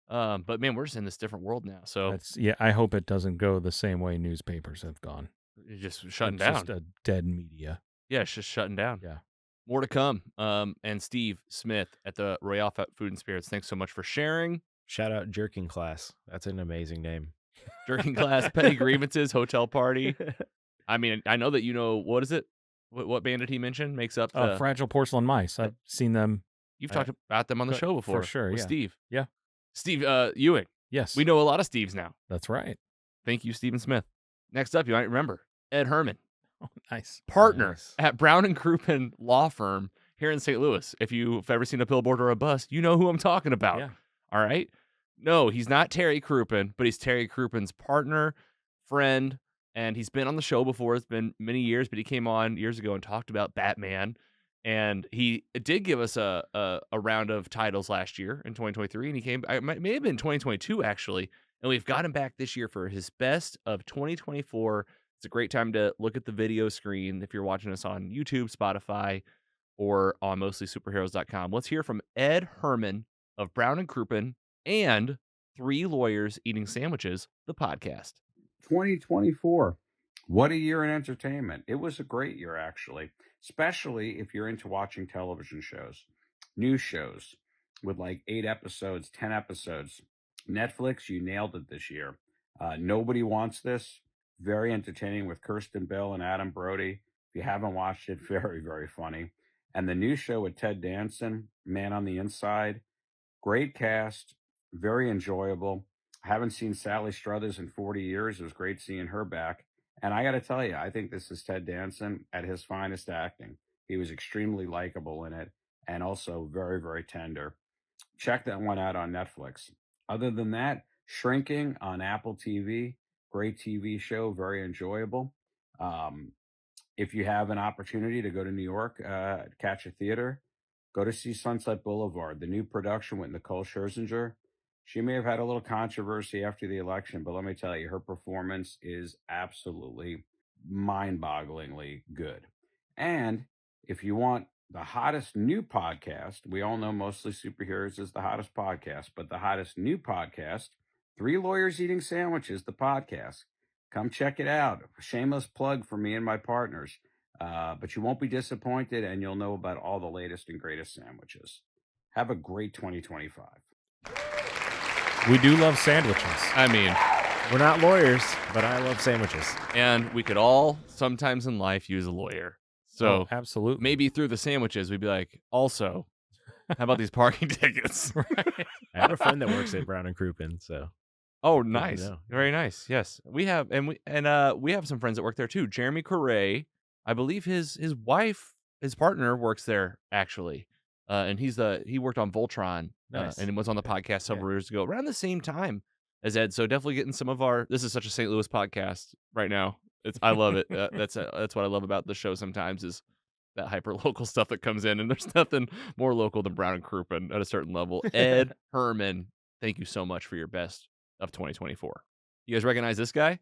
But man, we're just in this different world now. So I hope it doesn't go the same way newspapers have gone. it's just shutting It's down. just a dead media. Yeah, it's just shutting down. Yeah. More to come. And Steve Smith at the Royale Food and Spirits, thanks so much for sharing. Shout out Jerking Class. That's an amazing name. Jerking Class, Petty Grievances, Hotel Party. I mean, I know that what is it? What band did he mention makes up the... Fragile Porcelain Mice. I've seen them. You've talked about them on the show before. For sure, with yeah. Steve. Yeah. Steve Ewing. Yes. We know a lot of Steves now. That's right. Thank you, Stephen Smith. Next up, you might remember Ed Herman, Oh, nice. partner Nice. at Brown and Crouppen Law Firm here in St. Louis. If you've ever seen a billboard or a bus, you know who I'm talking about. Yeah. All right? No, he's not Terry Crouppen, but he's Terry Crouppen's partner, friend, and he's been on the show before. It's been many years, but he came on years ago and talked about Batman. And he did give us a round of titles last year in 2023, and he came. It may have been 2022 actually, and we've got him back this year for his best of 2024. It's a great time to look at the video screen if you're watching us on YouTube, Spotify, or on mostlysuperheroes.com. Let's hear from Ed Herman of Brown and Crouppen and Three Lawyers Eating Sandwiches, the podcast. 2024. What a year in entertainment. It was a great year, actually, especially if you're into watching television shows, news shows with like 8 episodes, 10 episodes. Netflix, you nailed it this year. Nobody Wants This. Very entertaining with Kirsten Bell and Adam Brody. If you haven't watched it, very, very funny. And the new show with Ted Danson, Man on the Inside. Great cast, very enjoyable. I haven't seen Sally Struthers in 40 years. It was great seeing her back. And I got to tell you, I think this is Ted Danson at his finest acting. He was extremely likable in it and also very, very tender. Check that one out on Netflix. Other than that, Shrinking on Apple TV. Great TV show, very enjoyable. If you have an opportunity to go to New York, catch a theater, go to see Sunset Boulevard, the new production with Nicole Scherzinger. She may have had a little controversy after the election, but let me tell you, her performance is absolutely mind-bogglingly good. And if you want the hottest new podcast, we all know Mostly Superheroes is the hottest podcast, but the hottest new podcast, Three Lawyers Eating Sandwiches, the podcast. Come check it out. Shameless plug for me and my partners. But you won't be disappointed, and you'll know about all the latest and greatest sandwiches. Have a great 2025. We do love sandwiches. I mean, We're not lawyers, but I love sandwiches. and we could all sometimes in life use a lawyer. So Oh, absolutely. maybe through the sandwiches, we'd be like, also, how about these parking tickets? Right. I have a friend that works at Brown and Crouppen, so Oh, to nice. know. Very nice. Yes. We have we have some friends that work there too. Jeremy Correa, I believe his wife, his partner works there actually. And he worked on Voltron Nice. and was on the podcast several years ago around the same time as Ed. So definitely getting some of this is such a St. Louis podcast right now. I love it. That's what I love about the show sometimes is that hyper local stuff that comes in, and there's nothing more local than Brown and Crouppen at a certain level. Ed Herman, thank you so much for your best of 2024. You guys recognize this guy?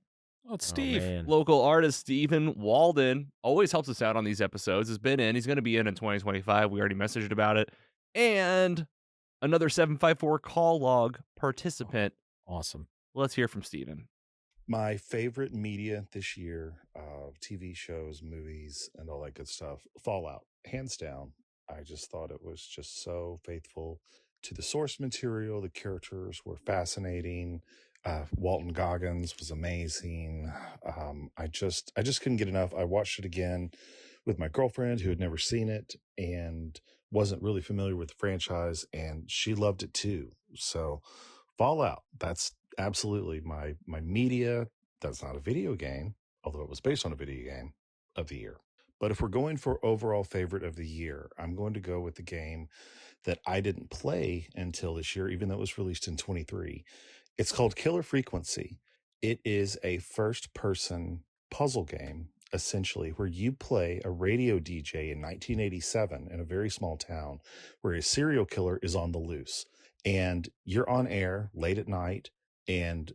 Oh, it's Steve. Man. Local artist Stephen Walden always helps us out on these episodes. Has been in. He's going to be in 2025. We already messaged about it. And another 754 call log participant. Awesome. Let's hear from Stephen. My favorite media this year, TV shows, movies, and all that good stuff, Fallout, hands down. I just thought it was just so faithful to the source material. The characters were fascinating. Walton Goggins was amazing. I just couldn't get enough. I watched it again with my girlfriend who had never seen it and wasn't really familiar with the franchise, and she loved it too. So Fallout, that's absolutely my media. That's not a video game, although it was based on a video game of the year. But if we're going for overall favorite of the year, I'm going to go with the game that I didn't play until this year, even though it was released in 23. It's called Killer Frequency. It is a first-person puzzle game, essentially, where you play a radio DJ in 1987 in a very small town where a serial killer is on the loose. And you're on air late at night, and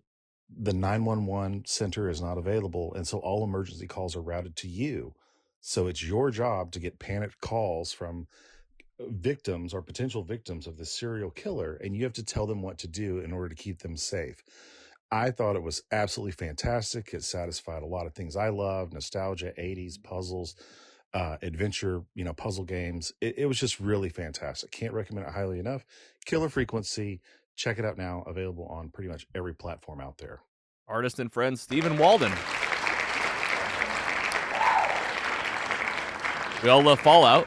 the 911 center is not available. And so all emergency calls are routed to you. So it's your job to get panicked calls from victims or potential victims of this serial killer, and you have to tell them what to do in order to keep them safe. I thought it was absolutely fantastic. It satisfied a lot of things I love: nostalgia, 80s puzzles, adventure, puzzle games. It was just really fantastic. Can't recommend it highly enough. Killer Frequency. Check it out now. Available on pretty much every platform out there. Artist and friend Stephen Walden. We all love Fallout.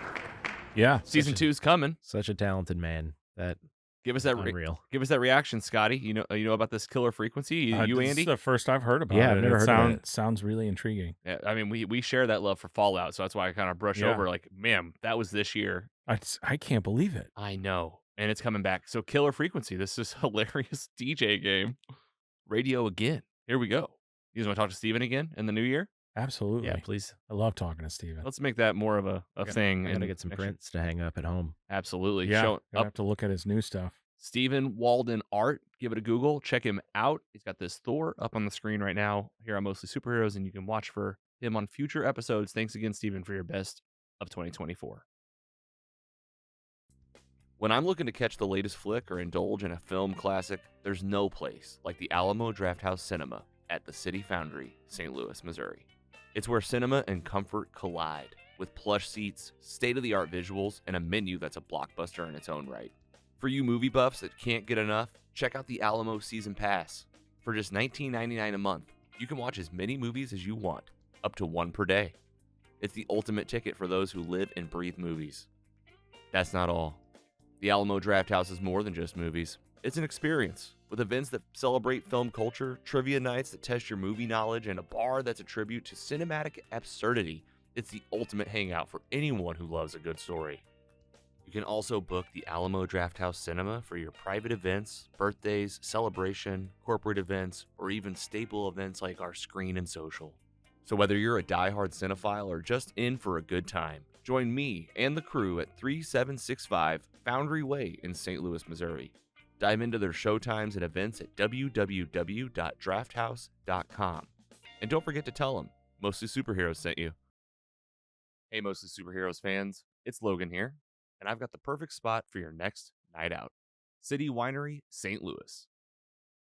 Yeah. Season 2's coming. Such a talented man. That Give us that unreal. Give us that reaction, Scotty. You know about this Killer Frequency? You This Andy? is the first I've heard about Yeah, it. I've never It heard of it. Sounds really intriguing. Yeah, I mean, we share that love for Fallout, so that's why I kind of brush Yeah. over like, man, that was this year. I can't believe it. I know, and it's coming back. So Killer Frequency, this is hilarious DJ game. Radio again. Here we go. You guys want to talk to Steven again in the new year? Absolutely. Yeah, please. I love talking to Steven. Let's make that more of a thing. I gotta in get some next year. prints to hang up at home. Absolutely. Yeah. Show I up have to look at his new stuff. Stephen Walden art. Give it a Google. Check him out. He's got this Thor up on the screen right now here on Mostly Superheroes, and you can watch for him on future episodes. Thanks again, Stephen, for your best of 2024. When I'm looking to catch the latest flick or indulge in a film classic, there's no place like the Alamo Drafthouse Cinema at the City Foundry, St. Louis, Missouri. It's where cinema and comfort collide, with plush seats, state-of-the-art visuals, and a menu that's a blockbuster in its own right. For you movie buffs that can't get enough, check out the Alamo Season Pass. For just $19.99 a month, you can watch as many movies as you want, up to one per day. It's the ultimate ticket for those who live and breathe movies. That's not all. The Alamo Drafthouse is more than just movies. It's an experience, with events that celebrate film culture, trivia nights that test your movie knowledge, and a bar that's a tribute to cinematic absurdity. It's the ultimate hangout for anyone who loves a good story. You can also book the Alamo Drafthouse Cinema for your private events, birthdays, celebration, corporate events, or even staple events like our Screen and Social. So whether you're a diehard cinephile or just in for a good time, join me and the crew at 3765 Foundry Way in St. Louis, Missouri. Dive into their showtimes and events at www.drafthouse.com. And don't forget to tell them Mostly Superheroes sent you. Hey, Mostly Superheroes fans, it's Logan here, and I've got the perfect spot for your next night out. City Winery, St. Louis.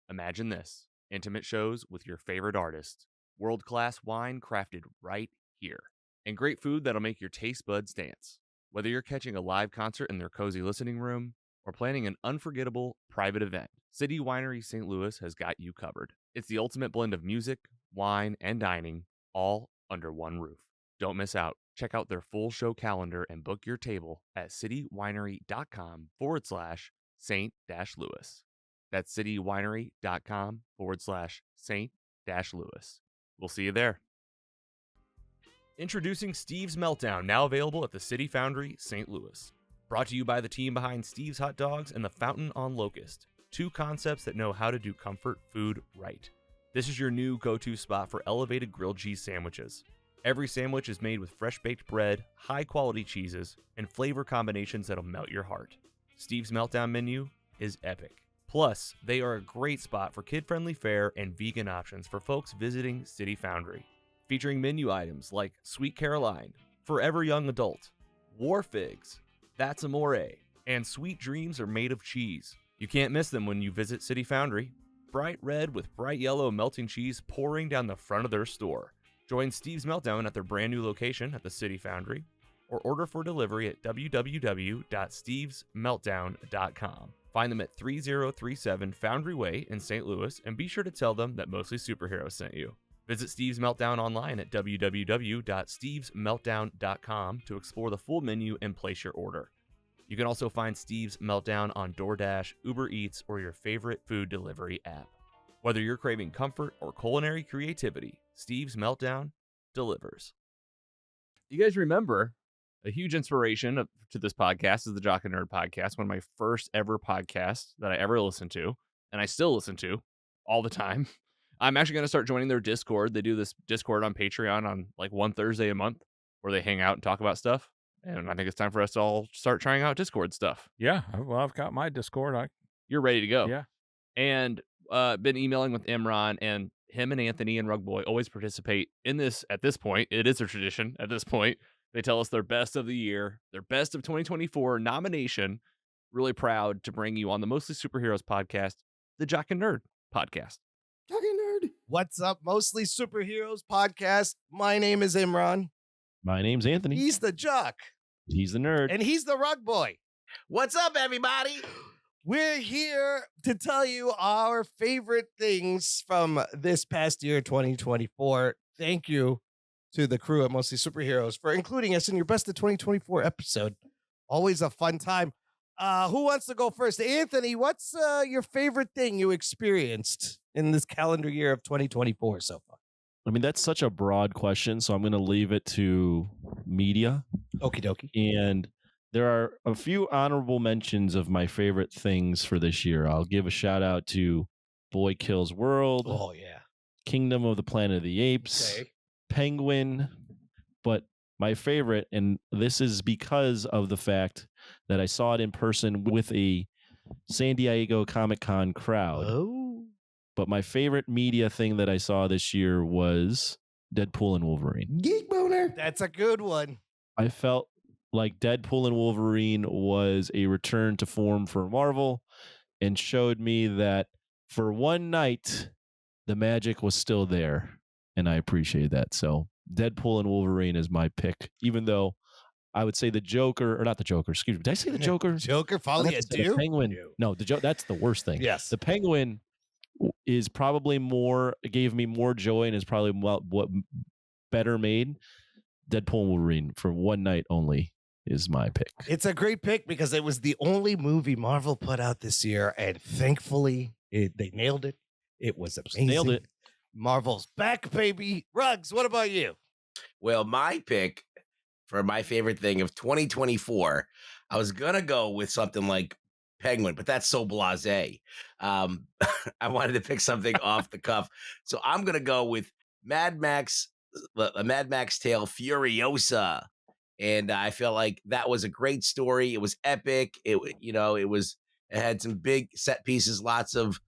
Imagine this: intimate shows with your favorite artist, world-class wine crafted right here, and great food that'll make your taste buds dance. Whether you're catching a live concert in their cozy listening room, or planning an unforgettable private event, City Winery St. Louis has got you covered. It's the ultimate blend of music, wine, and dining, all under one roof. Don't miss out. Check out their full show calendar and book your table at citywinery.com/Saint-Louis. That's citywinery.com/Saint-Louis. We'll see you there. Introducing Steve's Meltdown, now available at the City Foundry, St. Louis. Brought to you by the team behind Steve's Hot Dogs and the Fountain on Locust, two concepts that know how to do comfort food right. This is your new go-to spot for elevated grilled cheese sandwiches. Every sandwich is made with fresh-baked bread, high-quality cheeses, and flavor combinations that'll melt your heart. Steve's Meltdown menu is epic. Plus, they are a great spot for kid-friendly fare and vegan options for folks visiting City Foundry. Featuring menu items like Sweet Caroline, Forever Young Adult, War Figs, That's Amore, and Sweet Dreams Are Made of Cheese. You can't miss them when you visit City Foundry. Bright red with bright yellow melting cheese pouring down the front of their store. Join Steve's Meltdown at their brand new location at the City Foundry, or order for delivery at www.stevesmeltdown.com. Find them at 3037 Foundry Way in St. Louis, and be sure to tell them that Mostly Superheroes sent you. Visit Steve's Meltdown online at www.stevesmeltdown.com to explore the full menu and place your order. You can also find Steve's Meltdown on DoorDash, Uber Eats, or your favorite food delivery app. Whether you're craving comfort or culinary creativity, Steve's Meltdown delivers. You guys remember a huge inspiration to this podcast is the Jock and Nerd podcast, one of my first ever podcasts that I ever listened to, and I still listen to all the time. I'm actually going to start joining their Discord. They do this Discord on Patreon on like one Thursday a month where they hang out and talk about stuff. And I think it's time for us to all start trying out Discord stuff. Yeah, well, I've got my Discord. You're ready to go. Yeah. And been emailing with Imran, and him and Anthony and Rug Boy always participate in this. At this point, it is a tradition. At this point, they tell us their best of the year, their best of 2024 nomination. Really proud to bring you on the Mostly Superheroes podcast, the Jock and Nerd podcast. Jock and Nerd. What's up, Mostly Superheroes podcast? My name is Imran. My name's Anthony. He's the Jock. He's the nerd. And he's the Rug Boy. What's up, everybody? We're here to tell you our favorite things from this past year, 2024. Thank you to the crew at Mostly Superheroes for including us in your best of 2024 episode. Always a fun time. Who wants to go first? Anthony, what's your favorite thing you experienced in this calendar year of 2024 so far? I mean, that's such a broad question, so I'm going to leave it to media. Okie dokie. And there are a few honorable mentions of my favorite things for this year. I'll give a shout out to Boy Kills World. Oh, yeah. Kingdom of the Planet of the Apes. Okay. Penguin. But my favorite, and this is because of the fact that I saw it in person with a San Diego Comic-Con crowd. Oh. But my favorite media thing that I saw this year was Deadpool and Wolverine. Geek boner. That's a good one. I felt like Deadpool and Wolverine was a return to form for Marvel and showed me that for one night, the magic was still there. And I appreciate that. So Deadpool and Wolverine is my pick, even though I would say the Joker, or not the Joker, excuse me. Did I say the Joker? Joker, folly, The Penguin. No, that's the worst thing. Yes. The Penguin is probably gave me more joy and is probably what better made. Deadpool and Wolverine for one night only is my pick. It's a great pick because it was the only movie Marvel put out this year, and thankfully they nailed it. It was amazing. Nailed it. Marvel's back, baby. Ruggs, what about you? Well, my pick for my favorite thing of 2024, I was going to go with something like Penguin, but that's so blasé. I wanted to pick something off the cuff. So I'm going to go with Mad Max Tale Furiosa. And I felt like that was a great story. It was epic. It had some big set pieces, lots of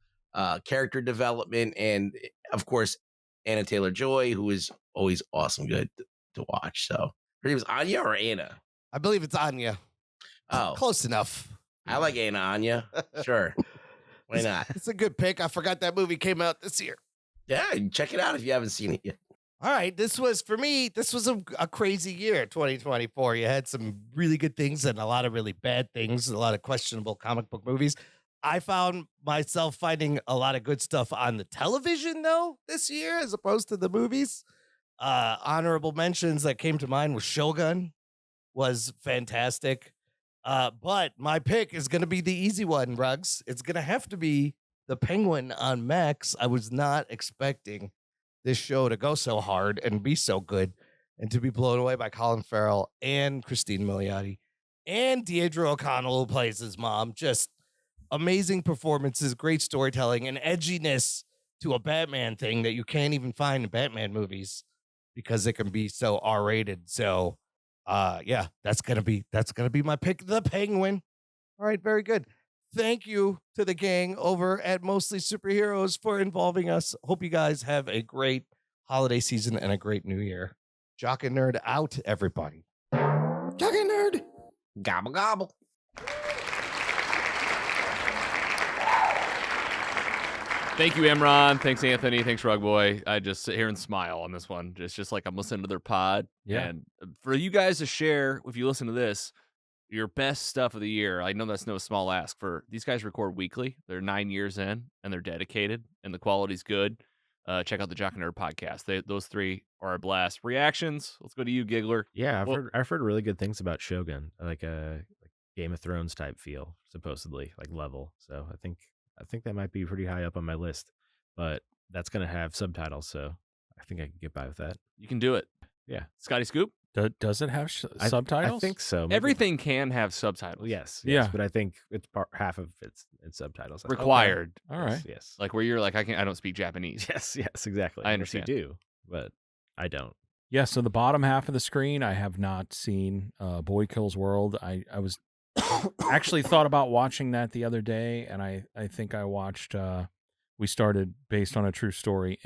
character development, and of course, Anna Taylor-Joy, who is always awesome good to watch. So her name is Anya or Anna? I believe it's Anya. Oh, Close enough. I like Anna Anya. Sure. Why not? It's a good pick. I forgot that movie came out this year. Yeah, check it out if you haven't seen it yet. All right, this was for me. This was a crazy year, 2024. You had some really good things and a lot of really bad things, a lot of questionable comic book movies. I found myself finding a lot of good stuff on the television though this year, as opposed to the movies. Honorable mentions that came to mind was Shogun, was fantastic. But my pick is going to be the easy one, Ruggs. It's going to have to be The Penguin on Max. I was not expecting this show to go so hard and be so good and to be blown away by Colin Farrell and Christine Milioti and Deirdre O'Connell, who plays his mom. Just amazing performances, great storytelling, and edginess to a Batman thing that you can't even find in Batman movies because it can be so R-rated. So yeah, that's gonna be my pick, The Penguin. All right, very good. Thank you to the gang over at Mostly Superheroes for involving us. Hope you guys have a great holiday season and a great new year. Jock and Nerd out, everybody. Jock and Nerd. Gobble gobble. Thank you, Imran. Thanks, Anthony. Thanks, Rug Boy. I just sit here and smile on this one. It's just like I'm listening to their pod. Yeah. And for you guys to share, if you listen to this, your best stuff of the year. I know that's no small ask. For these guys record weekly. They're 9 years in, and they're dedicated, and the quality's good. Check out the Jock and Nerd podcast. Those three are a blast. Reactions? Let's go to you, Giggler. Yeah, Well- I've heard really good things about Shogun, like a Game of Thrones type feel, supposedly, like level. So I think that might be pretty high up on my list, but that's gonna have subtitles, so I think I can get by with that. You can do it. Yeah. Scotty Scoop? Does it have I subtitles? think so. Maybe- Everything can have subtitles. Yes. Yeah. But I think it's half of it's in subtitles. I think. Required. All right. Yes. Like where you're like, I don't speak Japanese. Yes. Yes. Exactly. I Yes, you understand. do, but I don't. Yeah, so the bottom half of the screen, I have not seen Boy Kills World. I was actually thought about watching that the other day, and I think I watched, we started Based on a True Story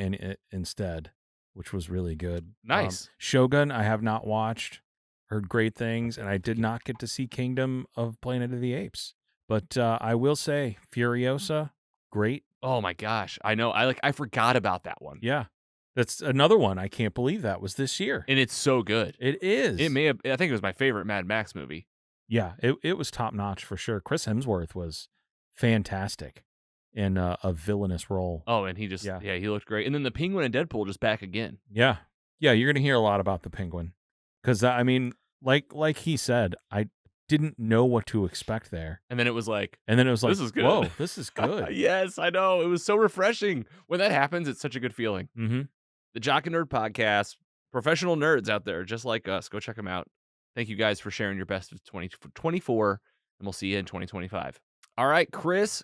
instead, which was really good. Nice. Shogun, I have not watched, heard great things, and I did not get to see Kingdom of Planet of the Apes. But I will say, Furiosa, great. Oh my gosh. I know. I forgot about that one. Yeah. That's another one. I can't believe that was this year. And it's so good. It is. It may have, I think it was my favorite Mad Max movie. Yeah, it was top notch for sure. Chris Hemsworth was fantastic in a villainous role. Oh, and he just, yeah, he looked great. And then the Penguin and Deadpool just back again. Yeah, you're gonna hear a lot about the Penguin because I mean, like he said, I didn't know what to expect there, And then it was like, this is good. Whoa, this is good. Yes, I know. It was so refreshing. When that happens, it's such a good feeling. Mm-hmm. The Jock and Nerd podcast, professional nerds out there just like us. Go check them out. Thank you guys for sharing your best of 2024, and we'll see you in 2025. All right, Chris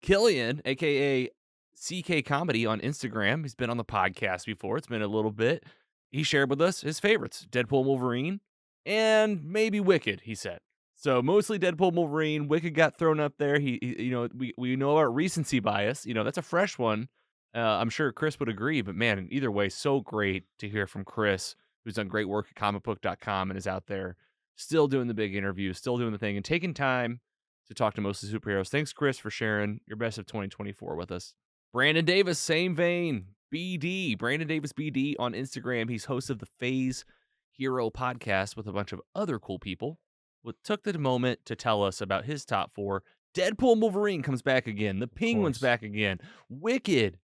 Killian, a.k.a. CK Comedy on Instagram. He's been on the podcast before. It's been a little bit. He shared with us his favorites, Deadpool, Wolverine, and maybe Wicked, he said. So mostly Deadpool, Wolverine. Wicked got thrown up there. We know about recency bias. That's a fresh one. I'm sure Chris would agree, but man, either way, so great to hear from Chris, who's done great work at comicbook.com and is out there still doing the big interviews, still doing the thing, and taking time to talk to Mostly Superheroes. Thanks, Chris, for sharing your best of 2024 with us. Brandon Davis, same vein, BD. Brandon Davis BD on Instagram. He's host of the Phase Hero podcast with a bunch of other cool people. Took the moment to tell us about his top 4. Deadpool and Wolverine comes back again. The Penguin's back again. Wicked.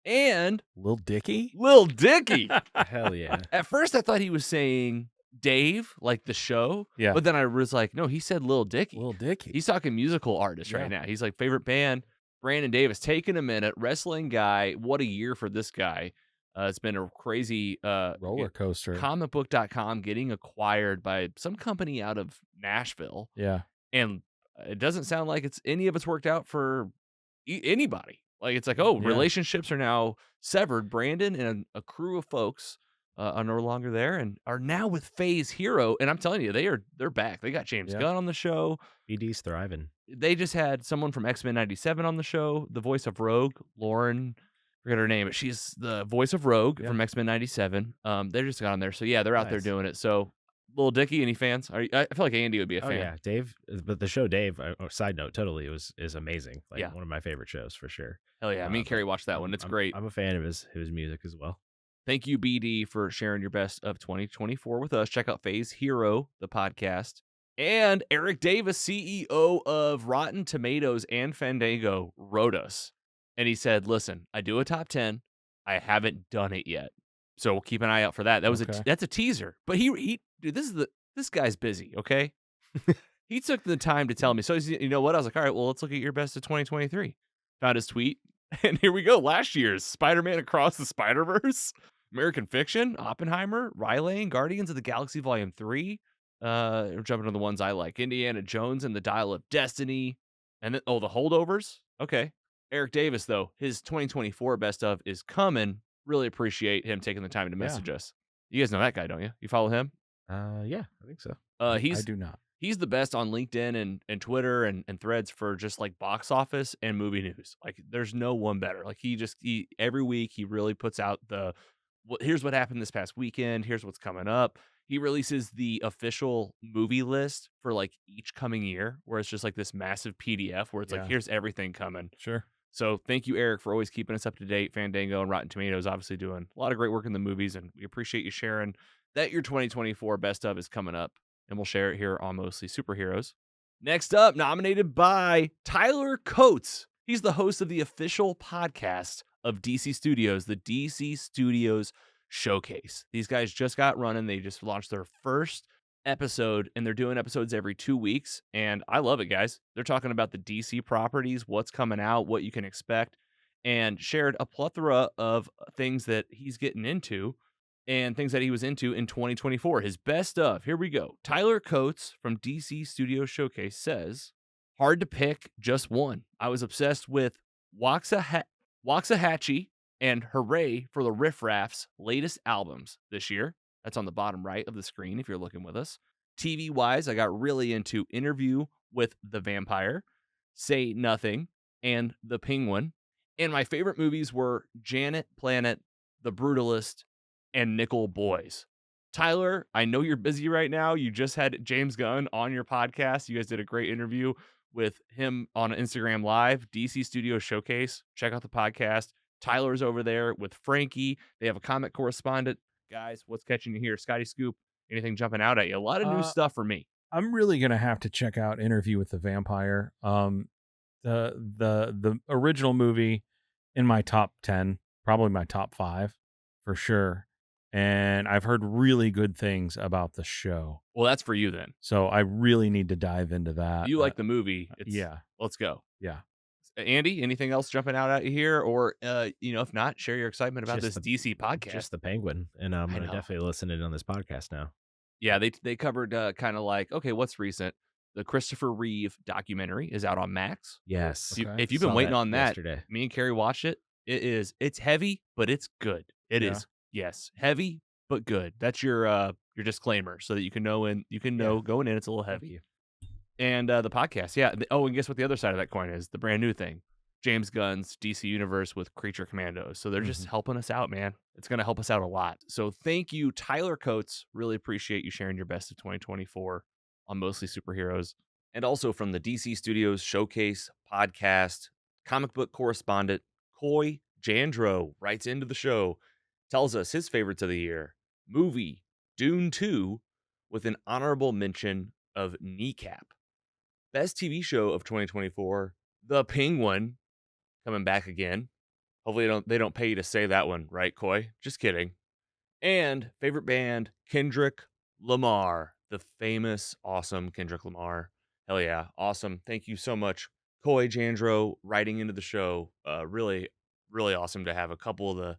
And Lil Dicky. Lil Dicky. Hell yeah. At first, I thought he was saying Dave, like the show. Yeah. But then I was like, no, he said Lil Dicky. Lil Dicky. He's talking musical artist right now. He's like, favorite band, Brandon Davis. Taking a minute, wrestling guy. What a year for this guy. It's been a crazy roller coaster. Comicbook.com getting acquired by some company out of Nashville. Yeah. And it doesn't sound like any of it's worked out for anybody. Like, it's like, relationships are now severed. Brandon and a crew of folks are no longer there and are now with Phase Hero. And I'm telling you, they're back. They got James Gunn on the show. BD's thriving. They just had someone from X-Men 97 on the show, the voice of Rogue, Lauren. Forget her name, but she's the voice of Rogue from X-Men 97. They just got on there. So, yeah, they're out there doing it. So, Lil Dicky, any fans? I feel like Andy would be a fan. Oh, yeah. Dave, but the show Dave, side note, totally, is amazing. Like, one of my favorite shows for sure. Hell yeah. Me and Carrie watched that one. It's great. I'm a fan of his music as well. Thank you, BD, for sharing your best of 2024 with us. Check out Phase Hero, the podcast. And Eric Davis, CEO of Rotten Tomatoes and Fandango, wrote us. And he said, listen, I do a top 10. I haven't done it yet. So we'll keep an eye out for that. That's a teaser. But dude, this guy's busy, okay? He took the time to tell me. So you know what? I was like, all right, well, let's look at your best of 2023. Found his tweet. And here we go. Last year's Spider-Man Across the Spider-Verse, American Fiction, Oppenheimer, Rylane, Guardians of the Galaxy Volume 3. We're jumping to the ones I like. Indiana Jones and the Dial of Destiny. And then, the Holdovers. Okay. Eric Davis, though, his 2024 best of is coming. Really appreciate him taking the time to message us. You guys know that guy, don't you? You follow him? Yeah, I think so. I do not. He's the best on LinkedIn and Twitter and Threads for just like box office and movie news. Like there's no one better. Like he every week he really puts out here's what happened this past weekend. Here's what's coming up. He releases the official movie list for like each coming year, where it's just like this massive PDF where it's like, here's everything coming. Sure. So thank you, Eric, for always keeping us up to date. Fandango and Rotten Tomatoes obviously doing a lot of great work in the movies, and we appreciate you sharing that your 2024 best of is coming up. And we'll share it here on Mostly Superheroes. Next up, nominated by Tyler Coates. He's the host of the official podcast of DC Studios, the DC Studios Showcase. These guys just got running. They just launched their first episode, and they're doing episodes every 2 weeks. And I love it, guys. They're talking about the DC properties, what's coming out, what you can expect, and shared a plethora of things that he's getting into and things that he was into in 2024. His best of, here we go. Tyler Coates from DC Studio Showcase says, hard to pick just one. I was obsessed with Waxahachie and Hooray for the Riff Raff's latest albums this year. That's on the bottom right of the screen if you're looking with us. TV-wise, I got really into Interview with the Vampire, Say Nothing, and The Penguin. And my favorite movies were Janet Planet, The Brutalist, and Nickel Boys. Tyler, I know you're busy right now. You just had James Gunn on your podcast. You guys did a great interview with him on Instagram Live, DC Studio Showcase. Check out the podcast. Tyler's over there with Frankie. They have a comic correspondent. Guys, what's catching you here? Scotty Scoop, anything jumping out at you? A lot of new stuff for me. I'm really going to have to check out Interview with the Vampire. The original movie in my top 10, probably my top 5 for sure. And I've heard really good things about the show. Well, that's for you then. So I really need to dive into that. You like the movie. Yeah. Let's go. Yeah. Andy, anything else jumping out at you here? Or, if not, share your excitement about this DC podcast. Just the Penguin. And I'm going to definitely listen in on this podcast now. Yeah, they covered kind of like, okay, what's recent? The Christopher Reeve documentary is out on Max. Yes. If you've been waiting on that, yesterday. Me and Carrie watched it. It's heavy, but it's good. It is. Yes, heavy but good. That's your disclaimer, so that you can know going in it's a little heavy. And the podcast, and guess what? The other side of that coin is the brand new thing, James Gunn's DC Universe with Creature Commandos. So they're just helping us out, man. It's going to help us out a lot. So thank you, Tyler Coates. Really appreciate you sharing your best of 2024 on Mostly Superheroes, and also from the DC Studios Showcase podcast, comic book correspondent Coy Jandro writes into the show. Tells us his favorites of the year. Movie, Dune 2, with an honorable mention of Kneecap. Best TV show of 2024, The Penguin, coming back again. Hopefully they don't pay you to say that one, right, Coy? Just kidding. And favorite band, Kendrick Lamar. The famous, awesome Kendrick Lamar. Hell yeah, awesome. Thank you so much, Coy Jandro, writing into the show. Really, really awesome to have a couple of the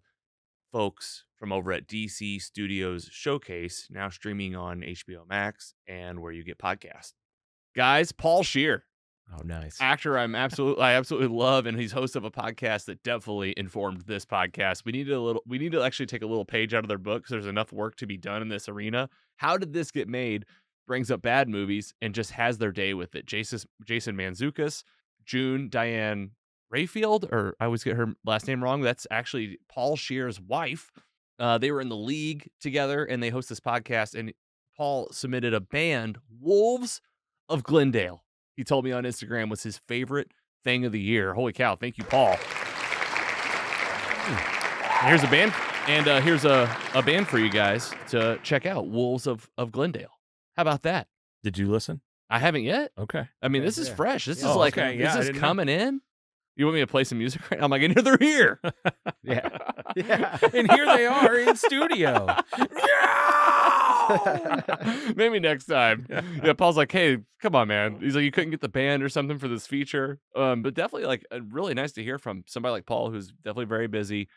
folks from over at DC Studios Showcase now streaming on HBO Max and where you get podcasts. Guys, Paul Scheer. Oh, nice. Actor I absolutely love, and he's host of a podcast that definitely informed this podcast. We need to actually take a little page out of their book because there's enough work to be done in this arena. How Did This Get Made? Brings up bad movies and just has their day with it. Jason Mantzoukas, June Diane Rayfield, or I always get her last name wrong. That's actually Paul Scheer's wife. They were in the league together, and they host this podcast. And Paul submitted a band, Wolves of Glendale. He told me on Instagram was his favorite thing of the year. Holy cow! Thank you, Paul. Here's a band. And here's a band for you guys to check out, Wolves of Glendale. How about that? Did you listen? I haven't yet. Okay. I mean, Okay, this is yeah. fresh. This Yeah. is Oh, like, okay, yeah, I this is didn't know. coming in. You want me to play some music right now? I'm like, and they're here. Yeah. Yeah. And here they are in studio. Maybe next time. Yeah, Paul's like, hey, come on, man. He's like, you couldn't get the band or something for this feature. But definitely like really nice to hear from somebody like Paul, who's definitely very busy.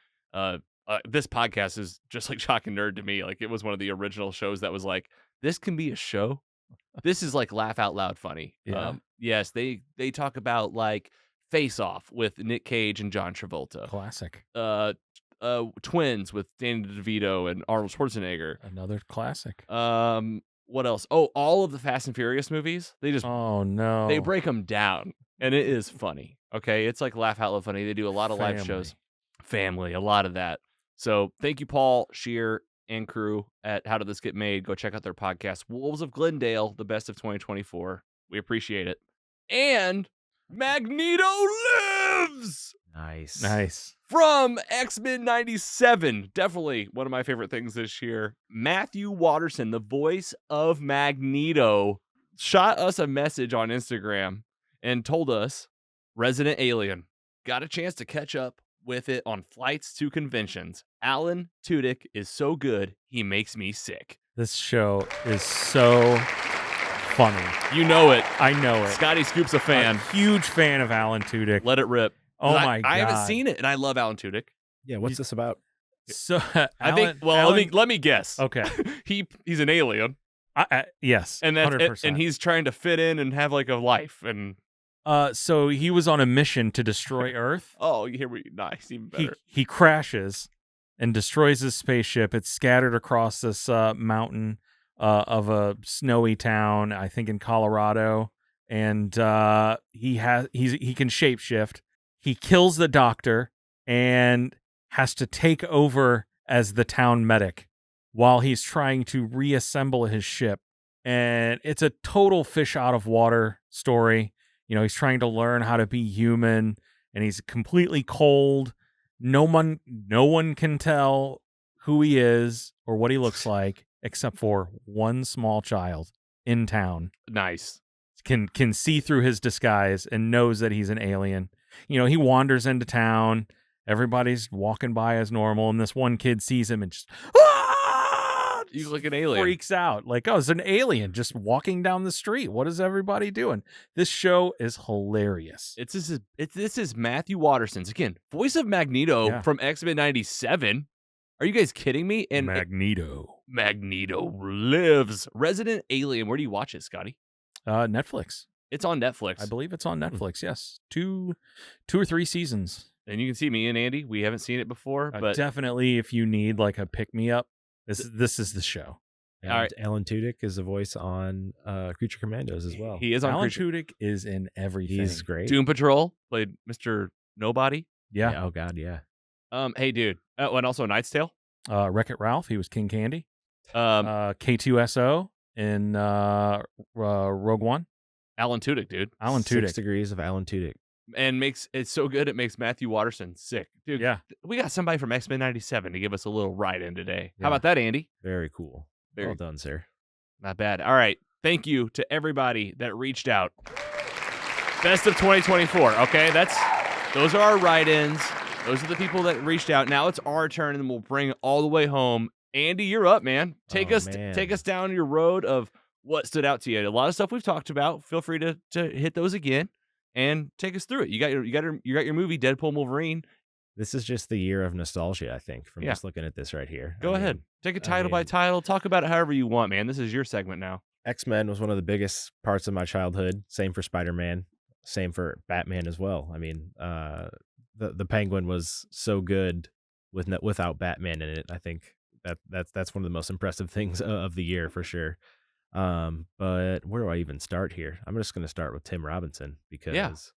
This podcast is just like Jock and Nerd to me. Like it was one of the original shows that was like, this can be a show. This is like laugh out loud funny. Yeah. Yes, they talk about like Face Off with Nick Cage and John Travolta. Classic. Twins with Danny DeVito and Arnold Schwarzenegger. Another classic. What else? Oh, all of the Fast and Furious movies. They just Oh no. they break them down, and it is funny. Okay, it's like laugh out loud funny. They do a lot of live shows. Family, a lot of that. So thank you, Paul, Shear, and crew at How Did This Get Made. Go check out their podcast, Wolves of Glendale, the best of 2024. We appreciate it. And Magneto lives Nice. from X-Men 97. Definitely one of my favorite things this year. Matthew Watterson, the voice of Magneto, shot us a message on Instagram and told us, Resident Alien, got a chance to catch up with it on flights to conventions. Alan Tudyk is so good, he makes me sick. This show is so funny. You know it. I know it. Scotty Scoop's a fan. A huge fan of Alan Tudyk. Let it rip. Oh 'Cause my god. I haven't seen it, and I love Alan Tudyk. Yeah. What's this about? So I think. Well, let me guess. Okay. He's an alien, yes. and that's 100%. and he's trying to fit in and have like a life. And so he was on a mission to destroy Earth. oh, here we nice, even better. He crashes and destroys his spaceship. It's scattered across this mountain of a snowy town, I think in Colorado, and he can shapeshift. He kills the doctor and has to take over as the town medic while he's trying to reassemble his ship. And it's a total fish out of water story. You know, he's trying to learn how to be human, and he's completely cold. No one can tell who he is or what he looks like, except for one small child in town. Nice. Can see through his disguise and knows that he's an alien. You know, he wanders into town. Everybody's walking by as normal, and this one kid sees him and just You look like an alien. freaks out. Like, oh, it's an alien just walking down the street. What is everybody doing? This show is hilarious. This is Matthew Watterson's again, voice of Magneto Yeah. from X-Men 97. Are you guys kidding me? And Magneto. Magneto lives. Resident Alien. Where do you watch it, Scotty? Netflix. It's on Netflix. I believe it's on Netflix. Yes, two or three seasons. And you can see me and Andy. We haven't seen it before, but Definitely, if you need like a pick me up, this is the show. And All right. Alan Tudyk is the voice on Creature Commandos as well. he is on Alan Creature- Tudyk is in everything. He's great. Doom Patrol. Played Mr. Nobody. Yeah. Oh God, yeah. Hey, dude. And also Knight's Tale. Wreck-It Ralph. He was King Candy. Um, K2SO in Rogue One. Alan Tudyk, dude. Alan 6 Tudyk. degrees of Alan Tudyk. And it's so good it makes Matthew Watterson sick. Dude, Yeah. we got somebody from X-Men 97 to give us a little ride in today. Yeah. How about that, Andy? Very cool. Very Well done, sir. Not bad. All right. Thank you to everybody that reached out. Best of 2024. Okay, those are our write-ins. Those are the people that reached out. Now it's our turn, and we'll bring it all the way home. Andy, you're up, man. Take us down your road of what stood out to you. A lot of stuff we've talked about. Feel free to hit those again and take us through it. You got your movie Deadpool & Wolverine. This is just the year of nostalgia, I think, from Yeah. just looking at this right here. Go ahead. Take it title by title. Talk about it however you want, man. This is your segment now. X-Men was one of the biggest parts of my childhood. Same for Spider-Man. Same for Batman as well. I mean, the Penguin was so good without Batman in it. I think that's one of the most impressive things of the year for sure. But where do I even start here? I'm just going to start with Tim Robinson because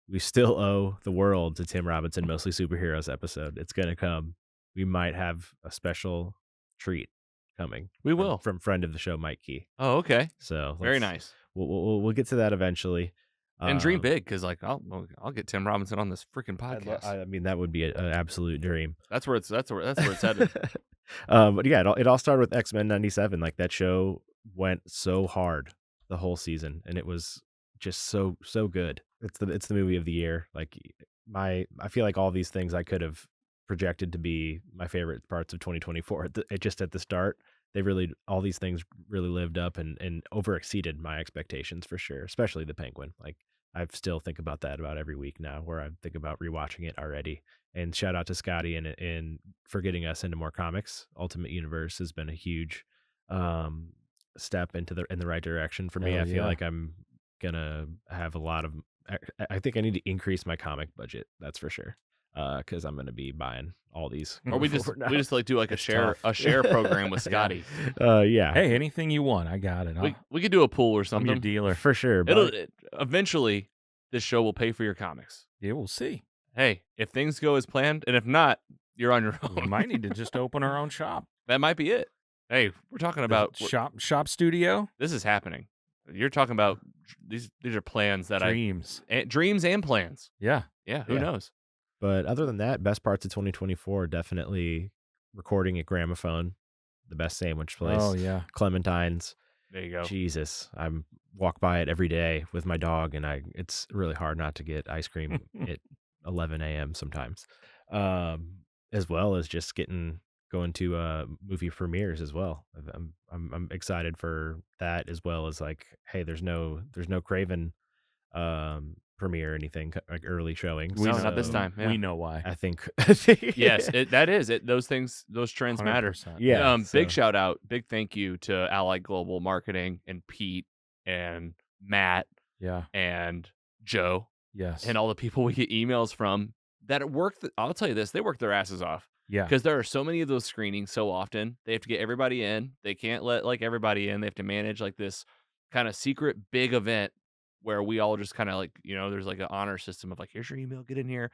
we still owe the world to Tim Robinson, Mostly Superheroes episode. It's going to come. We might have a special treat coming. We will. From friend of the show, Mike Key. Oh, okay. So Very nice. We'll get to that eventually. And dream big, because like I'll get Tim Robinson on this freaking podcast. I mean, that would be an absolute dream. That's where it's headed. But yeah, it all started with X-Men '97. Like that show went so hard the whole season, and it was just so good. It's the movie of the year. Like I feel like all these things I could have projected to be my favorite parts of 2024 just at the start. All these things really lived up and over exceeded my expectations for sure, especially the Penguin. Like I still think about that about every week now, where I think about rewatching it already. And shout out to Scotty and for getting us into more comics. Ultimate Universe has been a huge step in the right direction for me. Hell I feel yeah. like I'm gonna have a lot of. I think I need to increase my comic budget. That's for sure. Because I'm gonna be buying all these. Or we going just forward now. we just like do like a It's share tough. program with Scotty. Yeah. Hey, anything you want, I got it. We could do a pool or I'm something. your dealer. For sure. Eventually this show will pay for your comics. Yeah, we'll see. Hey, if things go as planned, and if not, you're on your own. We might need to just open our own shop. That might be it. Hey, we're talking about shop studio. This is happening. You're talking about these are plans that Dreams. dreams and plans. Yeah. Yeah, who knows? But other than that, best parts of 2024, definitely recording at Gramophone, the best sandwich place. Oh yeah. Clementine's. There you go. Jesus, I walk by it every day with my dog, and it's really hard not to get ice cream at 11 a.m. sometimes, as well as just going to movie premieres as well. I'm excited for that, as well as like, hey, there's no Craven premiere or anything like early showings. No, not this time. Yeah. We know why. I think. Yes, those trends matter. 100%. Yeah. Big shout out, big thank you to Allied Global Marketing and Pete and Matt Yeah. and Joe Yes. and all the people we get emails from that work. I'll tell you this, they work their asses off. Yeah. Because there are so many of those screenings so often. They have to get everybody in. They can't let like everybody in. They have to manage like this kind of secret big event where we all just kind of like, there's like an honor system of like, here's your email, get in here.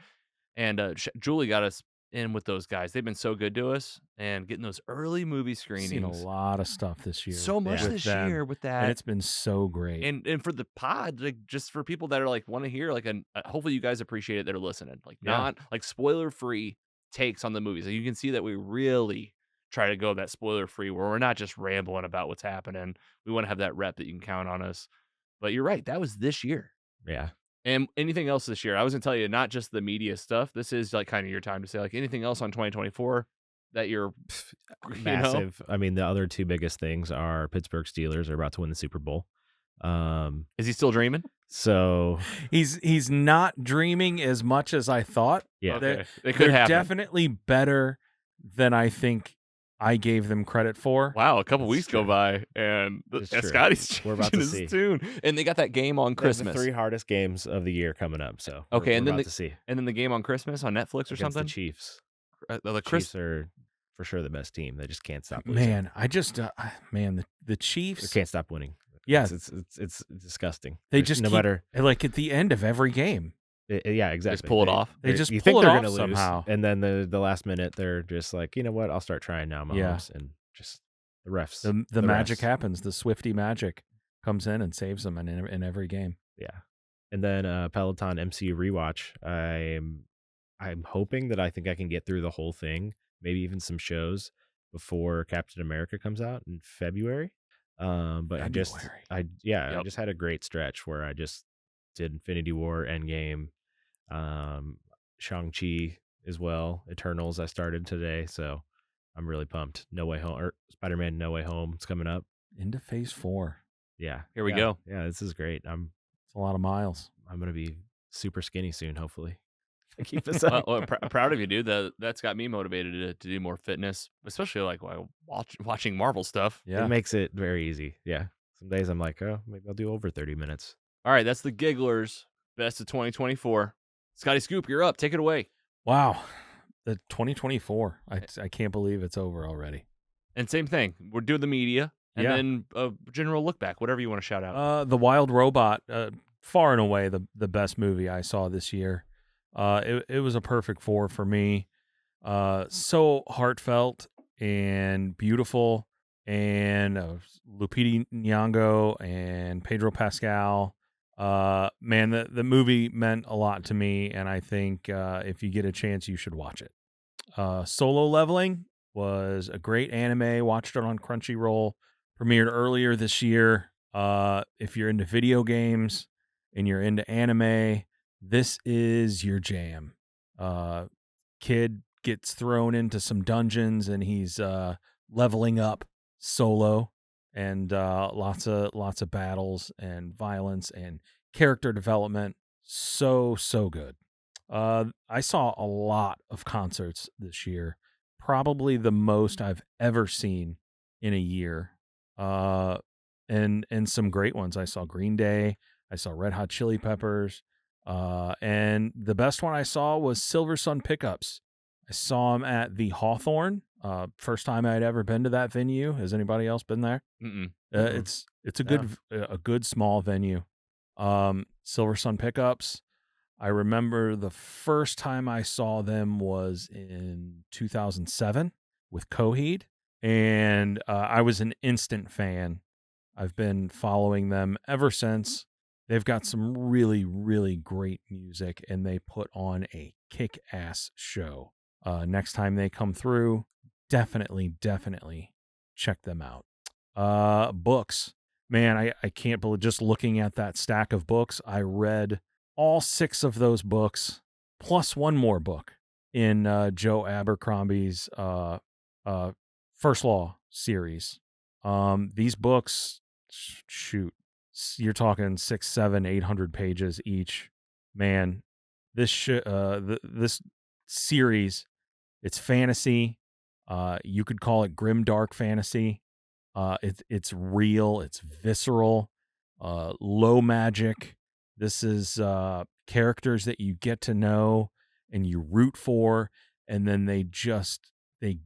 And Julie got us in with those guys. They've been so good to us and getting those early movie screenings. Seen a lot of stuff this year. So much with this them, year with that. and it's been so great. And for the pod, like just for people that are like want to hear like hopefully you guys appreciate it that are listening. Like not like spoiler free takes on the movies. Like you can see that we really try to go that spoiler free where we're not just rambling about what's happening. We want to have that rep that you can count on us. But you're right, that was this year. Yeah. And anything else this year? I was gonna tell you, not just the media stuff. This is like kind of your time to say like anything else on 2024 that you're Massive. I mean, the other two biggest things are Pittsburgh Steelers are about to win the Super Bowl. Is he still dreaming? So he's not dreaming as much as I thought. Yeah. Okay. It could They're happen. definitely better than I think I gave them credit for. Wow, a couple That's weeks go true. by and It's true. Scotty's We're about changing to his see. tune, and they got that game on They have Christmas. the 3 hardest games of the year coming up. So Okay, we're and then about to see and then the game on Christmas on Netflix or against something. the Chiefs. The Chiefs are for sure the best team. They just can't stop losing. Man, I just the They Chiefs. can't stop winning. Yeah, It's disgusting. they There's just no keep, matter. like at the end of every game. Yeah, exactly. pull it off. They just you pull think it they're off gonna lose, somehow. and then the last minute they're just like, you know what? I'll start trying now, Mahomes, Yeah. and just the refs. The magic refs. happens. The Swifty magic comes in and saves them in every game. Yeah, and then Peloton MCU rewatch. I'm hoping that I think I can get through the whole thing, maybe even some shows before Captain America comes out in February. But I just February. just had a great stretch where I just did Infinity War, Endgame, Shang-Chi as well, Eternals I started today, so I'm really pumped. No Way Home or Spider-Man No Way Home is coming up. Into phase 4. Yeah. Here we Yeah. go. Yeah, this is great. It's a lot of miles. I'm gonna be super skinny soon, hopefully. I keep this up. Well, proud of you, dude. That's got me motivated to do more fitness, especially like while watching Marvel stuff. Yeah. It makes it very easy. Yeah. Some days I'm like, oh, maybe I'll do over 30 minutes. All right, that's the Gigglers best of 2024. Scotty Scoop, you're up. Take it away. Wow. The 2024. I can't believe it's over already. And same thing. We're doing the media and Yeah. then a general look back, whatever you want to shout out. The Wild Robot, far and away the best movie I saw this year. It was a perfect 4 for me. So heartfelt and beautiful, and Lupita Nyong'o and Pedro Pascal. Man, the movie meant a lot to me, and I think if you get a chance, you should watch it. Solo Leveling was a great anime. Watched it on Crunchyroll. Premiered earlier this year. If you're into video games and you're into anime, this is your jam. Kid gets thrown into some dungeons and he's leveling up solo, and lots of battles and violence and character development. So good. I saw a lot of concerts this year, probably the most I've ever seen in a year. And some great ones. I saw Green Day, I saw Red Hot Chili Peppers, and the best one I saw was Silver Sun Pickups. I saw them at the Hawthorne. First time I'd ever been to that venue. Has anybody else been there? Mm-mm. It's a good small venue. Silver Sun Pickups. I remember the first time I saw them was in 2007 with Coheed, and I was an instant fan. I've been following them ever since. They've got some really, really great music, and they put on a kick-ass show. Next time they come through, definitely check them out. Books. Man, I can't believe, just looking at that stack of books, I read all 6 of those books, plus one more book in Joe Abercrombie's First Law series. These books, shoot, you're talking 600, 700, 800 pages each. Man, this this series, it's fantasy. You could call it grim dark fantasy. It's real. It's visceral. Low magic. This is characters that you get to know and you root for, and then they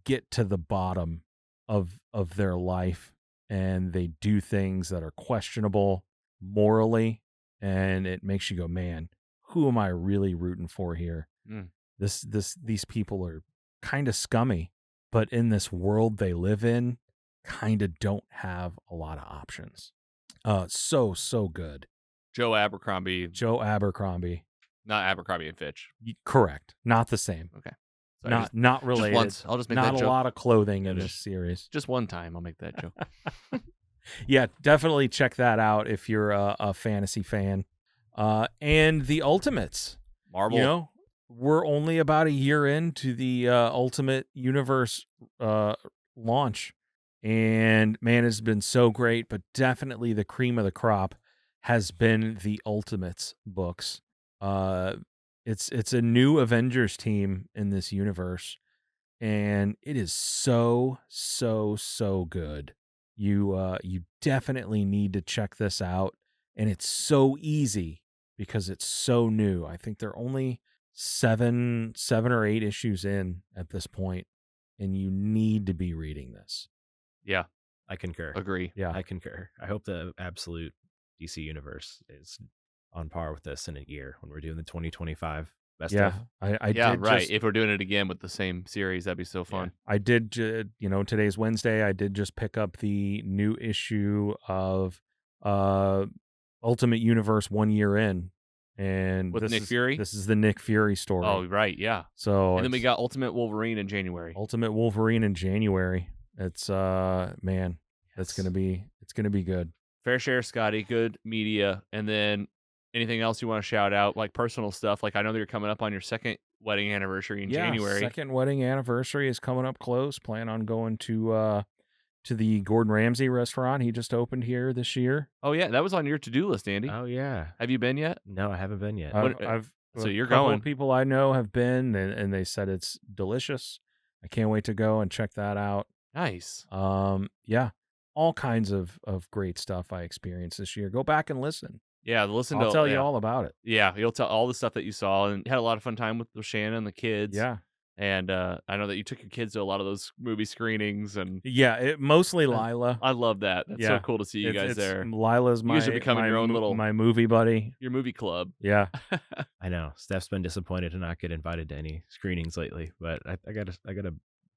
get to the bottom of their life, and they do things that are questionable morally, and it makes you go, man, who am I really rooting for here? These people are kind of scummy, but in this world they live in, kind of don't have a lot of options. So good. Joe Abercrombie, Not Abercrombie and Fitch. correct. Not the same. Okay. Sorry, Not related. Just once. I'll just make Not that a joke. lot of clothing in this series. Just one time, I'll make that joke. Yeah, definitely check that out if you're a fantasy fan. And the Ultimates. Marvel. You know, we're only about a year into the Ultimate Universe launch. And man, it's been so great, but definitely the cream of the crop has been the Ultimates books. It's a new Avengers team in this universe, and it is so good. You definitely need to check this out, and it's so easy because it's so new. I think they're only 7 or 8 issues in at this point, and you need to be reading this. Yeah, I concur. agree. Yeah. I concur. I hope the absolute DC universe is on par with this in a year when we're doing the 2025 best Yeah, of. I Yeah, did right. just- If we're doing it again with the same series, that'd be so fun. I did, today's Wednesday. I did just pick up the new issue of Ultimate Universe 1 year in, and With Nick Fury? This is the Nick Fury story. Oh, right. Yeah. so And then we it's got Ultimate Wolverine in January. Ultimate Wolverine in January. It's man, it's gonna be good. Fair share, Scotty. Good media. And then anything else you want to shout out, like personal stuff? Like I know that you're coming up on your second wedding anniversary in January. Second wedding anniversary is coming up close. Plan on going to the Gordon Ramsay restaurant he just opened here this year. Oh yeah, that was on your to-do list, Andy. Oh yeah. Have you been yet? No, I haven't been yet. I've So a you're couple going. of people I know have been, and they said it's delicious. I can't wait to go and check that out. Nice. Yeah, all kinds of great stuff I experienced this year. Go back and listen. Yeah, listen I'll to tell you yeah. all about it. Yeah, you'll tell all the stuff that you saw, and had a lot of fun time with Shannon and the kids. Yeah, And I know that you took your kids to a lot of those movie screenings, and yeah. Mostly Lila. I love that. That's so Yeah. cool to see you guys It's there. Lila's You my guys are becoming my your own mo- little- my movie buddy. Your movie club. Yeah, I know Steph's been disappointed to not get invited to any screenings lately, but I gotta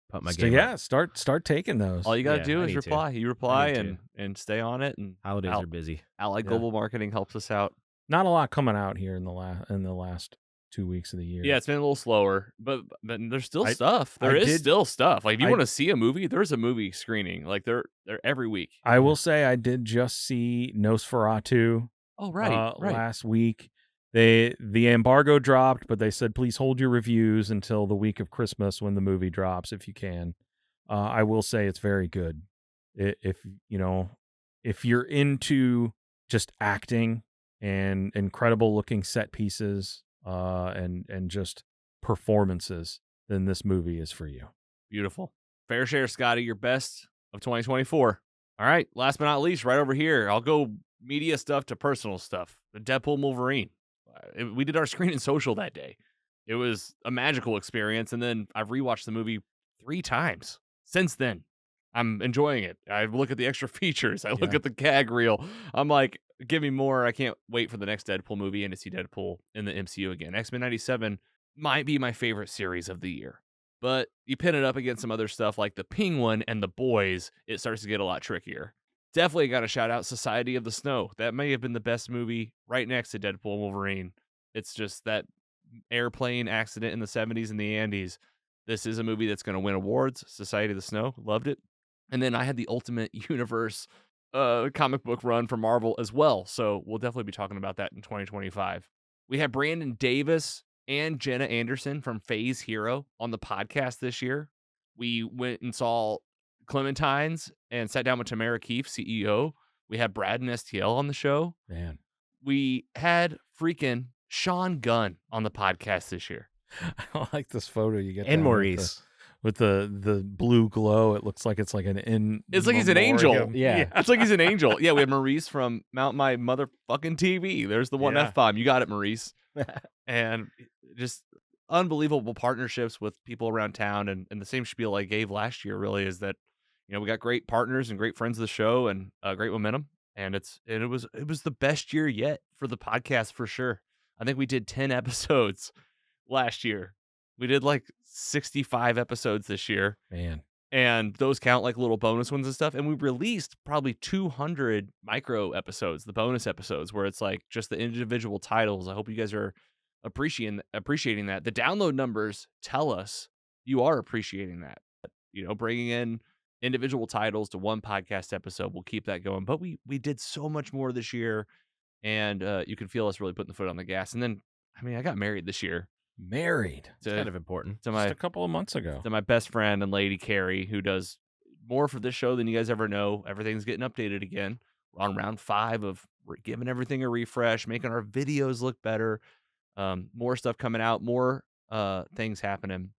pump my so game. yeah. up. Start taking those. All you gotta Yeah, do I is need to. reply. You reply need to. and stay on it. And Holidays Al- are busy. Allied Yeah. Global Marketing helps us out Not a lot coming out here in the last 2 weeks of the year. Yeah, it's been a little slower, but there's still I- stuff. There I is did- still stuff. Like if you I- want to see a movie, there's a movie screening. Like they're every week. I will say I did just see Nosferatu Oh right, right. last week. The embargo dropped, but they said please hold your reviews until the week of Christmas when the movie drops if you can. I will say it's very good. If you're into just acting and incredible looking set pieces and just performances, then this movie is for you. Beautiful. Fair share, Scotty. Your best of 2024. All right. Last but not least, right over here, I'll go media stuff to personal stuff. The Deadpool Wolverine. We did our screen and social that day. It was a magical experience. And then I've rewatched the movie 3 times since then. I'm enjoying it. I look at the extra features. I look Yeah. at the gag reel. I'm like, give me more. I can't wait for the next Deadpool movie and to see Deadpool in the MCU again. X-Men 97 might be my favorite series of the year. But you pin it up against some other stuff like the Penguin and the Boys, it starts to get a lot trickier. Definitely got to shout out Society of the Snow. That may have been the best movie right next to Deadpool and Wolverine. It's just that airplane accident in the 70s in the Andes. This is a movie that's going to win awards. Society of the Snow, loved it. And then I had the Ultimate Universe comic book run for Marvel as well. So we'll definitely be talking about that in 2025. We had Brandon Davis and Jenna Anderson from Phase Hero on the podcast this year. We went and saw Clementines and sat down with Tamara Keefe, CEO. We had Brad and STL on the show. Man, We had freaking Sean Gunn on the podcast this year. I like this photo you get. And down Maurice. with the blue glow. It looks like it's like an in. It's like he's an angel. memoriam. Yeah. It's like he's an angel. Yeah, we had Maurice from Mount My Motherfucking TV. There's the one Yeah. F-bomb. You got it, Maurice. And just unbelievable partnerships with people around town. And the same spiel I gave last year really is that, we got great partners and great friends of the show and great momentum. And it was the best year yet for the podcast for sure. I think we did 10 episodes last year. We did like 65 episodes this year. Man, And those count like little bonus ones and stuff. And we released probably 200 micro episodes, the bonus episodes, where it's like just the individual titles. I hope you guys are appreciating that. The download numbers tell us you are appreciating that. Bringing in individual titles to one podcast episode, we'll keep that going. But we did so much more this year, and you can feel us really putting the foot on the gas. And then, I got married this year. married It's kind of important. To just a couple of months ago. my best friend and lady Carrie, who does more for this show than you guys ever know. Everything's getting updated again. We're on round 5 of we're giving everything a refresh, making our videos look better. More stuff coming out, more things happening.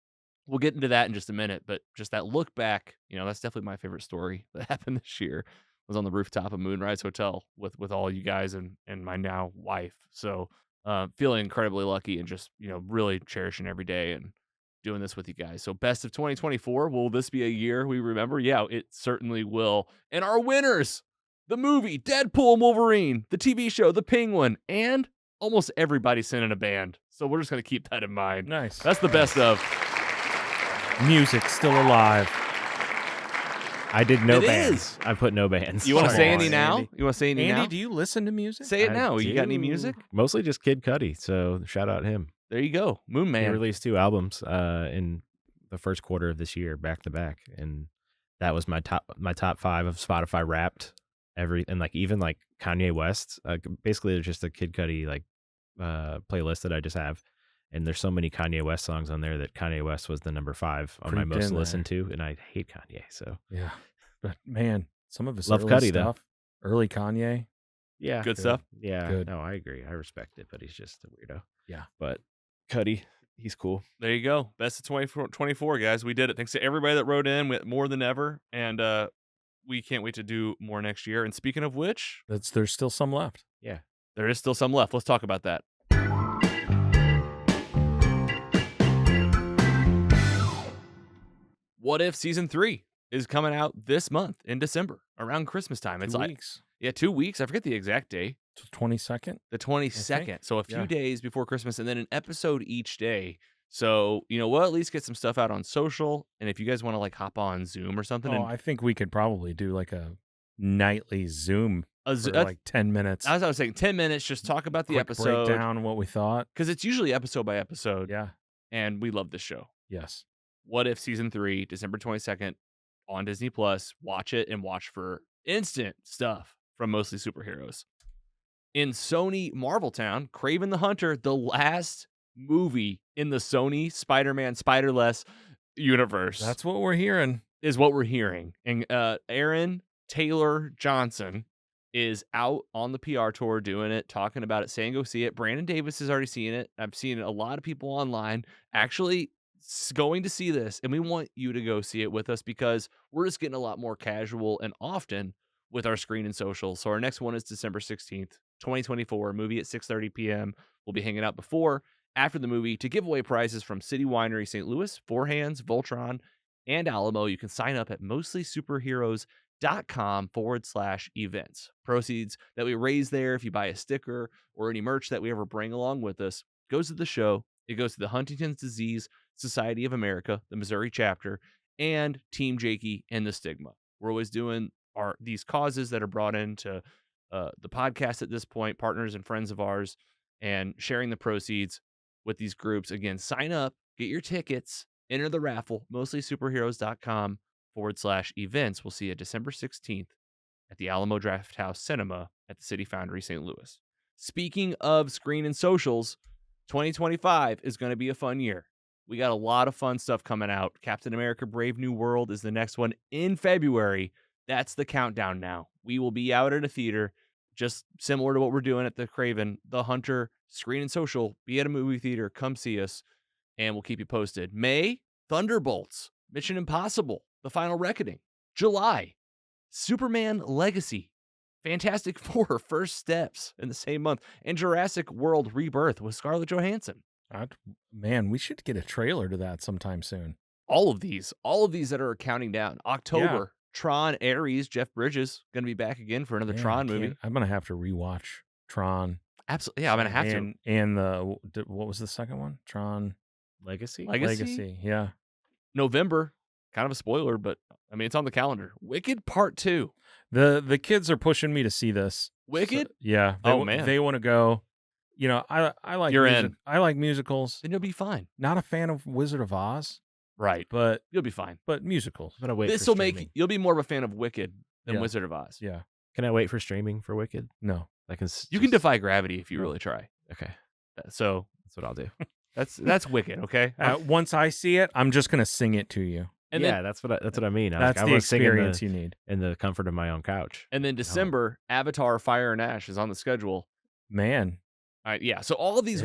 We'll get into that in just a minute, but just that look back, that's definitely my favorite story that happened this year. Was on the rooftop of Moonrise Hotel with all you guys and my now wife. So feeling incredibly lucky and just, really cherishing every day and doing this with you guys. So best of 2024. Will this be a year we remember? Yeah, it certainly will. And our winners, the movie Deadpool and Wolverine, the TV show The Penguin, and almost everybody sent in a band. So we're just going to keep that in mind. Nice. That's the best of. Music still alive. I did no It bands. I put no bands. You want to Sorry, say any now? Andy. You want to say any Andy, now? do you listen to music? Say it I now. You got any do. music? Mostly just Kid Cudi. So shout out him. There you go. Moon He Man. released 2 albums in the first quarter of this year, back to back, and that was my top 5 of Spotify Wrapped. Even Kanye West. Basically, there's just a Kid Cudi playlist that I just have, and there's so many Kanye West songs on there that Kanye West was the number 5 on my Creeped most in listened to, and I hate Kanye. So Yeah. But man, some of his Love early Cudi, though. stuff, early Kanye. yeah, Good stuff. Yeah, Good. no, I agree. I respect it, but he's just a weirdo. Yeah. But Cudi, he's cool. There you go. Best of 24, guys. We did it. Thanks to everybody that wrote in with more than ever. And we can't wait to do more next year. And speaking of which, There's still some left. Yeah. there is still some left. Let's talk about that. What If Season 3 is coming out this month in December around Christmas time. It's 2 like, weeks. yeah, 2 weeks. I forget the exact day. 22nd. The 22nd. So a few Yeah. days before Christmas and then an episode each day. So, we'll at least get some stuff out on social. And if you guys want to hop on Zoom or something. Oh, And I think we could probably do like a nightly Zoom for that's- like 10 minutes. As I was saying, 10 minutes, just talk about the Quick episode. breakdown, what we thought. Because it's usually episode by episode. Yeah. And we love this show. Yes. What If Season 3, December 22nd on Disney Plus. Watch it and watch for instant stuff from Mostly Superheroes. In Sony Marvel Town, Kraven the Hunter, the last movie in the Sony Spider-Man Spider-Less universe. That's what we're hearing. Is what we're hearing. And Aaron Taylor Johnson is out on the PR tour doing it, talking about it, saying go see it. Brandon Davis has already seen it. I've seen a lot of people online actually going to see this, and we want you to go see it with us because we're just getting a lot more casual and often with our screen and social. So our next one is December 16th, 2024, movie at 6:30 p.m. We'll be hanging out before, after the movie to give away prizes from City Winery St. Louis, Four Hands, Voltron, and Alamo. You can sign up at mostlysuperheroes.com/events. Proceeds that we raise there, if you buy a sticker or any merch that we ever bring along with us, goes to the show. It goes to the Huntington's Disease Society of America, the Missouri chapter, and Team Jakey and the Stigma. We're always doing these causes that are brought into the podcast at this point, partners and friends of ours, and sharing the proceeds with these groups. Again, sign up, get your tickets, enter the raffle, mostlysuperheroes.com/events. We'll see you December 16th at the Alamo Drafthouse Cinema at the City Foundry, St. Louis. Speaking of screen and socials, 2025 is going to be a fun year. We got a lot of fun stuff coming out. Captain America Brave New World is the next one in February. That's the countdown now. We will be out at a theater, just similar to what we're doing at the Kraven, the Hunter, screen and social. Be at a movie theater. Come see us, and we'll keep you posted. May, Thunderbolts, Mission Impossible, The Final Reckoning. July, Superman Legacy, Fantastic Four, First Steps in the same month, and Jurassic World Rebirth with Scarlett Johansson. Man, we should get a trailer to that sometime soon. All of these that are counting down. October, Tron, Ares, Jeff Bridges, going to be back again for another Tron movie. I'm going to have to rewatch Tron. Absolutely. Yeah, I'm going to have to. And what was the second one? Tron Legacy? Yeah. November, kind of a spoiler, but I mean, it's on the calendar. Wicked Part 2. The kids are pushing me to see this. Wicked? So, yeah. Man. They want to go. You know, I like I like musicals. Then you'll be fine. Not a fan of Wizard of Oz. Right. But you'll be fine. But musicals. I'm gonna wait. This will make you'll be more of a fan of Wicked than Yeah. Wizard of Oz. Yeah. Can I wait for streaming for Wicked? No. I can. You can defy gravity if you really try. Okay. So that's what I'll do. That's Wicked. Okay. Once I see it, I'm just gonna sing it to you. And yeah, then, that's what I mean. That's the experience you need in the comfort of my own couch. And then December, Avatar: Fire and Ash is on the schedule. Man. All right, yeah. So all of these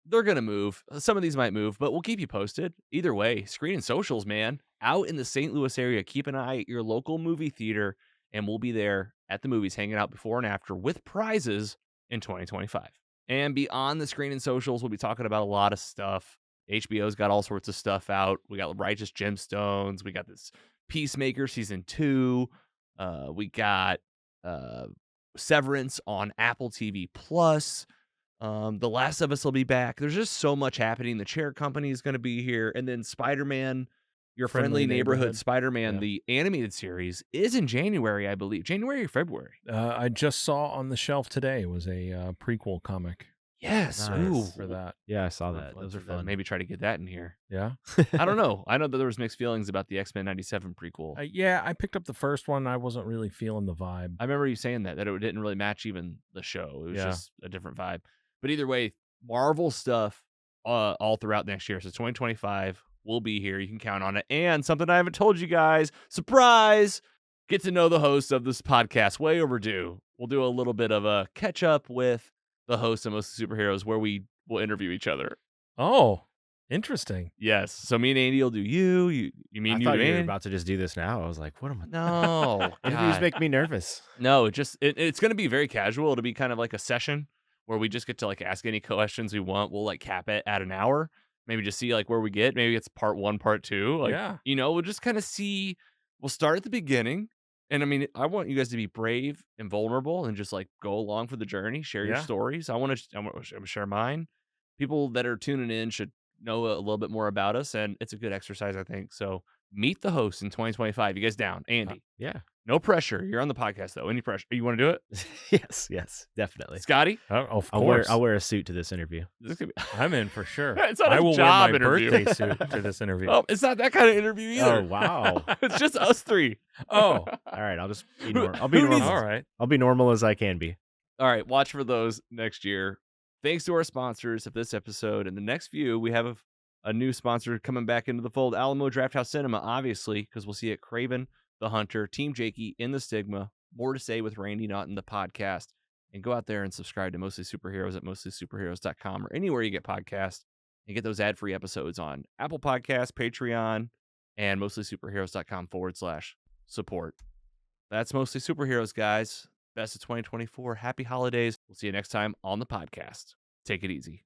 they're gonna move. Some of these might move, but we'll keep you posted. Either way, screen and socials, man. Out in the St. Louis area, keep an eye at your local movie theater, and we'll be there at the movies, hanging out before and after with prizes in 2025. And beyond the screen and socials, we'll be talking about a lot of stuff. HBO's got all sorts of stuff out. We got Righteous Gemstones. We got this Peacemaker season 2. We got Severance on Apple TV Plus. The Last of Us will be back. There's just so much happening. The Chair Company is going to be here. And then Spider-Man, Your Friendly Neighborhood Spider-Man, the animated series, is in January, I believe. January or February? I just saw on the shelf today was a prequel comic. Yes. Nice. Ooh. For that. Yeah, I saw that. Those are fun. Maybe try to get that in here. Yeah. I don't know. I know that there was mixed feelings about the X-Men 97 prequel. Yeah, I picked up the first one. I wasn't really feeling the vibe. I remember you saying that it didn't really match even the show. It was just a different vibe. But either way, Marvel stuff all throughout next year. So 2025 will be here. You can count on it. And something I haven't told you guys, surprise, get to know the host of this podcast. Way overdue. We'll do a little bit of a catch up with the host of Most Superheroes where we will interview each other. Oh, interesting. Yes. So me and Andy will do you mean I you thought do you were Andy? about to just do this now. I was like, what am I? No. Interviews God. make me nervous. No, it's going to be very casual. It'll be kind of like a session where we just get to like ask any questions we want. We'll like cap it at an hour. Maybe just see like where we get. Maybe it's part 1, part 2. Like, yeah. We'll just kind of see. We'll start at the beginning. And I mean, I want you guys to be brave and vulnerable and just like go along for the journey, share your stories. I want to share mine. People that are tuning in should know a little bit more about us. And it's a good exercise, I think. So meet the host in 2025. You guys down? Andy. Yeah. No pressure. You're on the podcast though. Any pressure? You want to do it, Yes, definitely. Scotty? Of I'll course. wear a suit to this interview. This could be- I'm in for sure. It's not I a will job wear my interview. birthday suit to this interview. Oh, it's not that kind of interview either. Oh wow! It's just us three. Oh, All right, I'll just be Who- normal. I'll be who normal. needs- all right. I'll be normal as I can be. All right, watch for those next year. Thanks to our sponsors of this episode. And the next few, we have a new sponsor coming back into the fold. Alamo Drafthouse Cinema, obviously, because we'll see it. Craven the Hunter, Team Jakey in the Stigma. More to say with Randy Naughton, the podcast. And go out there and subscribe to Mostly Superheroes at mostlysuperheroes.com or anywhere you get podcasts and get those ad-free episodes on Apple Podcasts, Patreon, and mostlysuperheroes.com/support. That's Mostly Superheroes, guys. Best of 2024. Happy holidays. We'll see you next time on the podcast. Take it easy.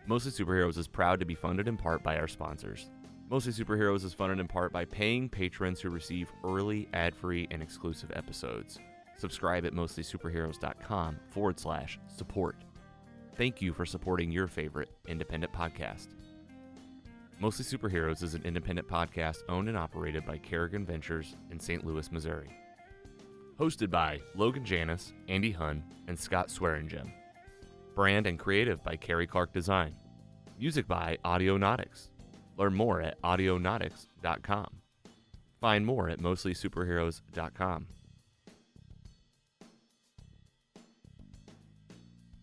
Mostly Superheroes is proud to be funded in part by our sponsors. Mostly Superheroes is funded in part by paying patrons who receive early, ad-free, and exclusive episodes. Subscribe at mostlysuperheroes.com/support. Thank you for supporting your favorite independent podcast. Mostly Superheroes is an independent podcast owned and operated by Carrogan Ventures in St. Louis, Missouri. Hosted by Logan Janis, Andy Hunn, and Scott Swearingen. Brand and creative by Carrie Clark Design. Music by Audionautics. Learn more at audionautics.com. Find more at mostlysuperheroes.com.